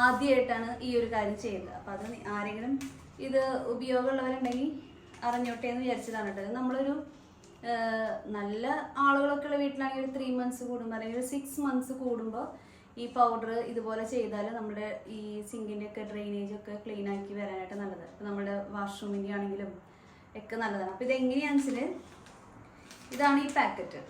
ആദ്യമായിട്ടാണ് ഈ ഒരു കാര്യം ചെയ്തത്. അപ്പം അത് ആരെങ്കിലും ഇത് ഉപയോഗമുള്ളവരുണ്ടെങ്കിൽ അറിഞ്ഞോട്ടെ എന്ന് വിചാരിച്ചതാണ് കേട്ടോ. നമ്മളൊരു നല്ല ആളുകളൊക്കെ ഉള്ള വീട്ടിലാണെങ്കിൽ ഒരു 3 months കൂടുമ്പോൾ അല്ലെങ്കിൽ ഒരു 6 months കൂടുമ്പോൾ ഈ പൗഡർ ഇതുപോലെ ചെയ്താൽ നമ്മുടെ ഈ സിങ്കിൻ്റെ ഒക്കെ ഡ്രെയിനേജൊക്കെ ക്ലീൻ ആക്കി വരാനായിട്ട് നല്ലത്. ഇപ്പം നമ്മുടെ വാഷ്റൂമിൻ്റെ ആണെങ്കിലും ഒക്കെ നല്ലതാണ്. അപ്പോൾ ഇതെങ്ങനെയാണെന്ന് വെച്ചാൽ ഇതാണ് ഈ പാക്കറ്റ്.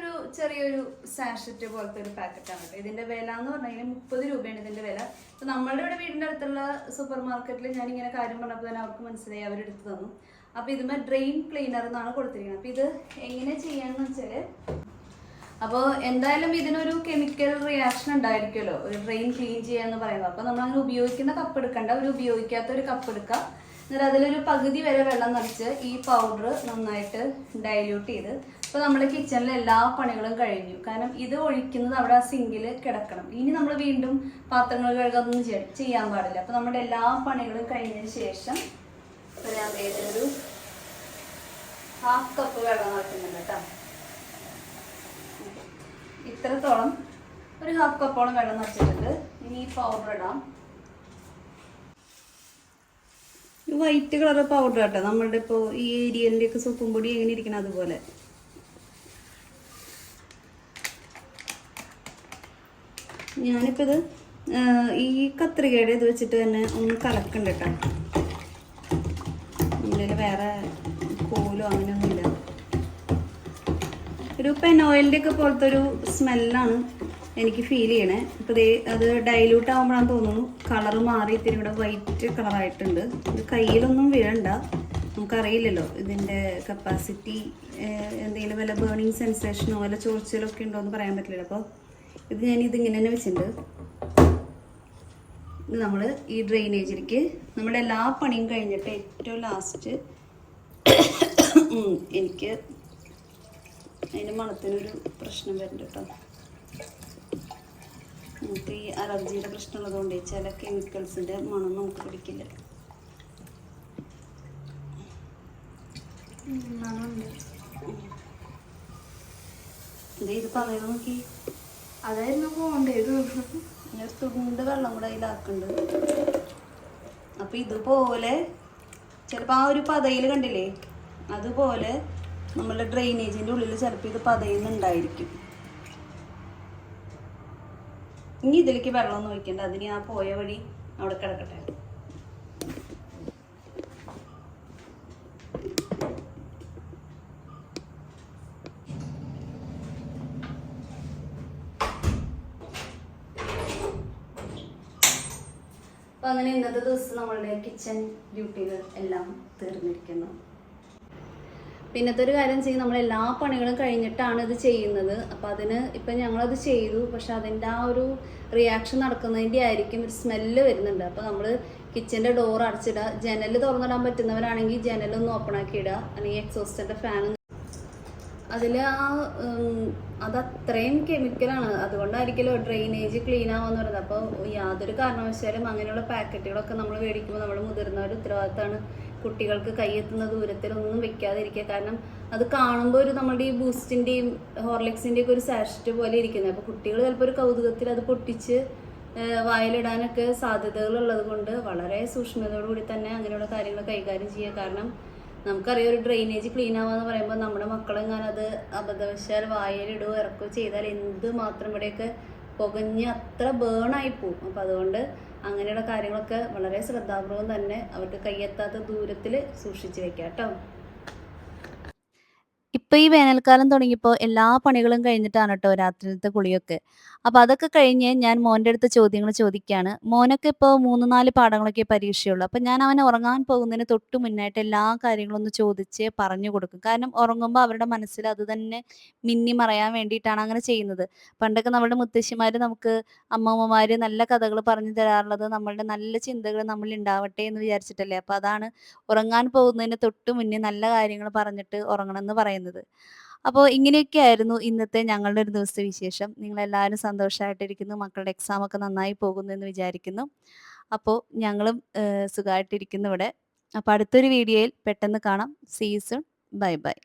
ഒരു ചെറിയൊരു സാഷറ്റ് പോലത്തെ ഒരു പാക്കറ്റാണ് കേട്ടോ. ഇതിൻ്റെ വില എന്ന് പറഞ്ഞു കഴിഞ്ഞാൽ 30 രൂപയാണ് ഇതിൻ്റെ വില. അപ്പോൾ നമ്മളുടെ ഇവിടെ വീടിൻ്റെ അടുത്തുള്ള സൂപ്പർ മാർക്കറ്റിൽ ഞാനിങ്ങനെ കാര്യം പറഞ്ഞപ്പോൾ തന്നെ അവർക്ക് മനസ്സിലായി, അവരെടുത്ത് തന്നു. അപ്പോൾ ഇതുമേ ഡ്രെയിൻ ക്ലീനർ എന്നാണ് കൊടുത്തിരിക്കുന്നത്. അപ്പോൾ ഇത് എങ്ങനെ ചെയ്യാന്ന് വെച്ചാൽ, അപ്പോൾ എന്തായാലും ഇതിനൊരു കെമിക്കൽ റിയാക്ഷൻ ഉണ്ടായിരിക്കുമല്ലോ ഒരു ഡ്രെയിൻ ക്ലീൻ ചെയ്യാന്ന് പറയുന്നത്. അപ്പോൾ നമ്മൾ അങ്ങനെ ഉപയോഗിക്കുന്ന കപ്പ് എടുക്കണ്ട, ഒരു ഉപയോഗിക്കാത്ത ഒരു കപ്പ് എടുക്കുക. എന്നിട്ട് അതിലൊരു പകുതി വരെ വെള്ളം നിറച്ച് ഈ പൗഡർ നന്നായിട്ട് ഡൈല്യൂട്ട് ചെയ്ത്, ഇപ്പോൾ നമ്മുടെ കിച്ചണിലെ എല്ലാ പണികളും കഴിഞ്ഞു. കാരണം ഇത് ഒഴിക്കുന്നത് അവിടെ ആ സിങ്കിൽ കിടക്കണം. ഇനി നമ്മൾ വീണ്ടും പാത്രങ്ങൾ കഴുകാതൊന്നും ചെയ്യാൻ പാടില്ല. അപ്പോൾ നമ്മുടെ എല്ലാ പണികളും കഴിഞ്ഞതിന് ശേഷം ഞാൻ ഒരു 1/2 കപ്പ് വെള്ളം നിറയ്ക്കുന്നുണ്ട് കേട്ടോ. ഇത്രത്തോളം ഒരു 1/2 കപ്പോളം വെള്ളം നിറച്ചിട്ടുണ്ട്. ഇനി ഈ പൗഡർ ഇടാം. വൈറ്റ് കളർ പൗഡർ കേട്ടോ, നമ്മളുടെ ഇപ്പോൾ ഈ ഏരിയലിൻ്റെ ഒക്കെ സോപ്പും പൊടി എങ്ങനെ ഇരിക്കണം അതുപോലെ. ഞാനിപ്പോൾ ഇത് ഈ കത്രികയുടെ ഇത് വെച്ചിട്ട് തന്നെ ഒന്ന് കലക്കണ്ട കേട്ടോ. നമ്മളിൽ വേറെ കോലോ അങ്ങനെയൊന്നുമില്ല. ഒരു പെൻ ഓയിലിൻ്റെ ഒക്കെ പോലത്തെ ഒരു സ്മെല്ലാണ് എനിക്ക് ഫീൽ ചെയ്യണേ. അപ്പോൾ അത് ഡൈല്യൂട്ട് ആകുമ്പോഴാണ് തോന്നുന്നു കളർ മാറി ഇത്തിരി കൂടെ വൈറ്റ് കളറായിട്ടുണ്ട്. ഇത് കയ്യിലൊന്നും വീഴണ്ട, നമുക്കറിയില്ലല്ലോ ഇതിൻ്റെ കപ്പാസിറ്റി, എന്തെങ്കിലും വല്ല ബേണിങ് സെൻസേഷനോ വല്ല ചോർച്ചലൊക്കെ ഉണ്ടോ എന്ന് പറയാൻ പറ്റില്ല. അപ്പോൾ ഇത് ഞാനിതിങ്ങനെ തന്നെ വെച്ചിട്ടുണ്ട്. ഇത് നമ്മൾ ഈ ഡ്രെയിനേജിലേക്ക് നമ്മുടെ എല്ലാ പണിയും കഴിഞ്ഞിട്ട് ഏറ്റവും ലാസ്റ്റ് എനിക്ക് അതിൻ്റെ മണത്തിനൊരു പ്രശ്നം വരുന്നുണ്ട് കേട്ടോ. നമുക്ക് ഈ അലർജിയുടെ പ്രശ്നമുള്ളതുകൊണ്ട് ചില കെമിക്കൽസിൻ്റെ മണം നമുക്ക് പിടിക്കില്ല. ഇത് പറയുന്നത് നോക്കി, അതായിരുന്നു പോകേണ്ടത്. ഇങ്ങനെ തുണ്ട് വെള്ളം കൂടെ അതിലാക്കുന്നുണ്ട്. അപ്പം ഇതുപോലെ ചിലപ്പോൾ ആ ഒരു പതയിൽ കണ്ടില്ലേ, അതുപോലെ നമ്മളുടെ ഡ്രെയിനേജിൻ്റെ ഉള്ളിൽ ചിലപ്പോൾ ഇത് പതയുന്നുണ്ടായിരിക്കും. ഇനി ഇതിലേക്ക് വെള്ളമൊന്നും ഒഴിക്കണ്ട, അതിന് ആ പോയ വഴി അവിടെ കിടക്കട്ടെ. അപ്പം അങ്ങനെ ഇന്നത്തെ ദിവസം നമ്മളുടെ കിച്ചൺ ഡ്യൂട്ടികൾ എല്ലാം തീർന്നിരിക്കുന്നു. പിന്നത്തെ ഒരു കാര്യം ചെയ്യും, നമ്മൾ എല്ലാ പണികളും കഴിഞ്ഞിട്ടാണ് ഇത് ചെയ്യുന്നത്. അപ്പം അതിന് ഇപ്പം ഞങ്ങളത് ചെയ്തു, പക്ഷെ അതിൻ്റെ ആ ഒരു റിയാക്ഷൻ നടക്കുന്നതിൻ്റെ ആയിരിക്കും ഒരു സ്മെല്ല് വരുന്നുണ്ട്. അപ്പോൾ നമ്മൾ കിച്ചൻ്റെ ഡോർ അടച്ചിടുക, ജനൽ തുറന്നിടാൻ പറ്റുന്നവരാണെങ്കിൽ ജനലൊന്ന് ഓപ്പൺ ആക്കി ഇടുക, അല്ലെങ്കിൽ എക്സോസ്റ്റൻ്റെ ഫാൻ. അതിൽ അത് അത്രയും കെമിക്കലാണ്, അതുകൊണ്ടായിരിക്കുമല്ലോ ഡ്രെയിനേജ് ക്ലീൻ ആവാന്ന് പറയുന്നത്. അപ്പോൾ യാതൊരു കാരണവശാലും അങ്ങനെയുള്ള പാക്കറ്റുകളൊക്കെ നമ്മൾ മേടിക്കുമ്പോൾ നമ്മൾ മുതിർന്നവരുടെ ഉത്തരവാദിത്തമാണ് കുട്ടികൾക്ക് കൈയെത്തുന്ന ദൂരത്തിലൊന്നും വെക്കാതിരിക്കുക. കാരണം അത് കാണുമ്പോൾ ഒരു നമ്മളുടെ ഈ ബൂസ്റ്റിൻ്റെയും ഹോർലിക്സിൻ്റെയും ഒക്കെ ഒരു സാഷറ്റ് പോലെ ഇരിക്കുന്നത്. അപ്പോൾ കുട്ടികൾ ചിലപ്പോൾ ഒരു കൗതുകത്തിൽ അത് പൊട്ടിച്ച് വായിലിടാനൊക്കെ സാധ്യതകളുള്ളത് കൊണ്ട് വളരെ സൂക്ഷ്മതയോടുകൂടി തന്നെ അങ്ങനെയുള്ള കാര്യങ്ങൾ കൈകാര്യം ചെയ്യുക. കാരണം നമുക്കറിയാം, ഒരു ഡ്രെയിനേജ് ക്ലീൻ ആവാന്ന് പറയുമ്പോൾ നമ്മുടെ മക്കളെങ്ങാനും അത് അബദ്ധവശാൽ വായിലിടുകയോ ഇറക്കുകയോ ചെയ്താൽ എന്തുമാത്രം ഇവിടെയൊക്കെ പുകഞ്ഞ് അത്ര ബേണായി പോവും. അപ്പോൾ അതുകൊണ്ട് അങ്ങനെയുള്ള കാര്യങ്ങളൊക്കെ വളരെ ശ്രദ്ധാപൂർവം തന്നെ അവർക്ക് കയ്യെത്താത്ത ദൂരത്തിൽ സൂക്ഷിച്ച് വെക്കാം കേട്ടോ. ഇപ്പൊ ഈ വേനൽക്കാലം തുടങ്ങിയപ്പോ എല്ലാ പണികളും കഴിഞ്ഞിട്ടാണ് ട്ടോ രാത്രിയിലത്തെ കുളിയൊക്കെ. അപ്പൊ അതൊക്കെ കഴിഞ്ഞ് ഞാൻ മോന്റെ അടുത്ത് ചോദ്യങ്ങൾ ചോദിക്കാണ്. മോനൊക്കെ ഇപ്പൊ 3, 4 പാഠങ്ങളൊക്കെ പരീക്ഷയുള്ളൂ. അപ്പൊ ഞാൻ അവന് ഉറങ്ങാൻ പോകുന്നതിന് തൊട്ട് മുന്നായിട്ട് എല്ലാ കാര്യങ്ങളും ഒന്ന് ചോദിച്ച് പറഞ്ഞു കൊടുക്കും. കാരണം ഉറങ്ങുമ്പോ അവരുടെ മനസ്സിൽ അത് തന്നെ മിന്നി മറയാൻ വേണ്ടിയിട്ടാണ് അങ്ങനെ ചെയ്യുന്നത്. പണ്ടൊക്കെ നമ്മുടെ മുത്തശ്ശിമാര് നമുക്ക് അമ്മൂമ്മമാര് നല്ല കഥകൾ പറഞ്ഞു തരാറുള്ളത് നമ്മളുടെ നല്ല ചിന്തകൾ നമ്മളിൽ ഉണ്ടാവട്ടെ എന്ന് വിചാരിച്ചിട്ടല്ലേ. അപ്പൊ അതാണ് ഉറങ്ങാൻ പോകുന്നതിന് തൊട്ട് മുന്നേ നല്ല കാര്യങ്ങൾ പറഞ്ഞിട്ട് ഉറങ്ങണമെന്ന് പറയുന്നത്. അപ്പോൾ ഇങ്ങനെയൊക്കെയായിരുന്നു ഇന്നത്തെ ഞങ്ങളുടെ ഒരു ദിവസത്തെ വിശേഷം. നിങ്ങളെല്ലാവരും സന്തോഷമായിട്ടിരിക്കുന്നു. മക്കളുടെ എക്സാമൊക്കെ നന്നായി പോകുന്നു എന്ന് വിചാരിക്കുന്നു. അപ്പോൾ ഞങ്ങളും സുഖമായിട്ടിരിക്കുന്നു ഇവിടെ. അപ്പോൾ അടുത്തൊരു വീഡിയോയിൽ പെട്ടെന്ന് കാണാം. See you soon. Bye by.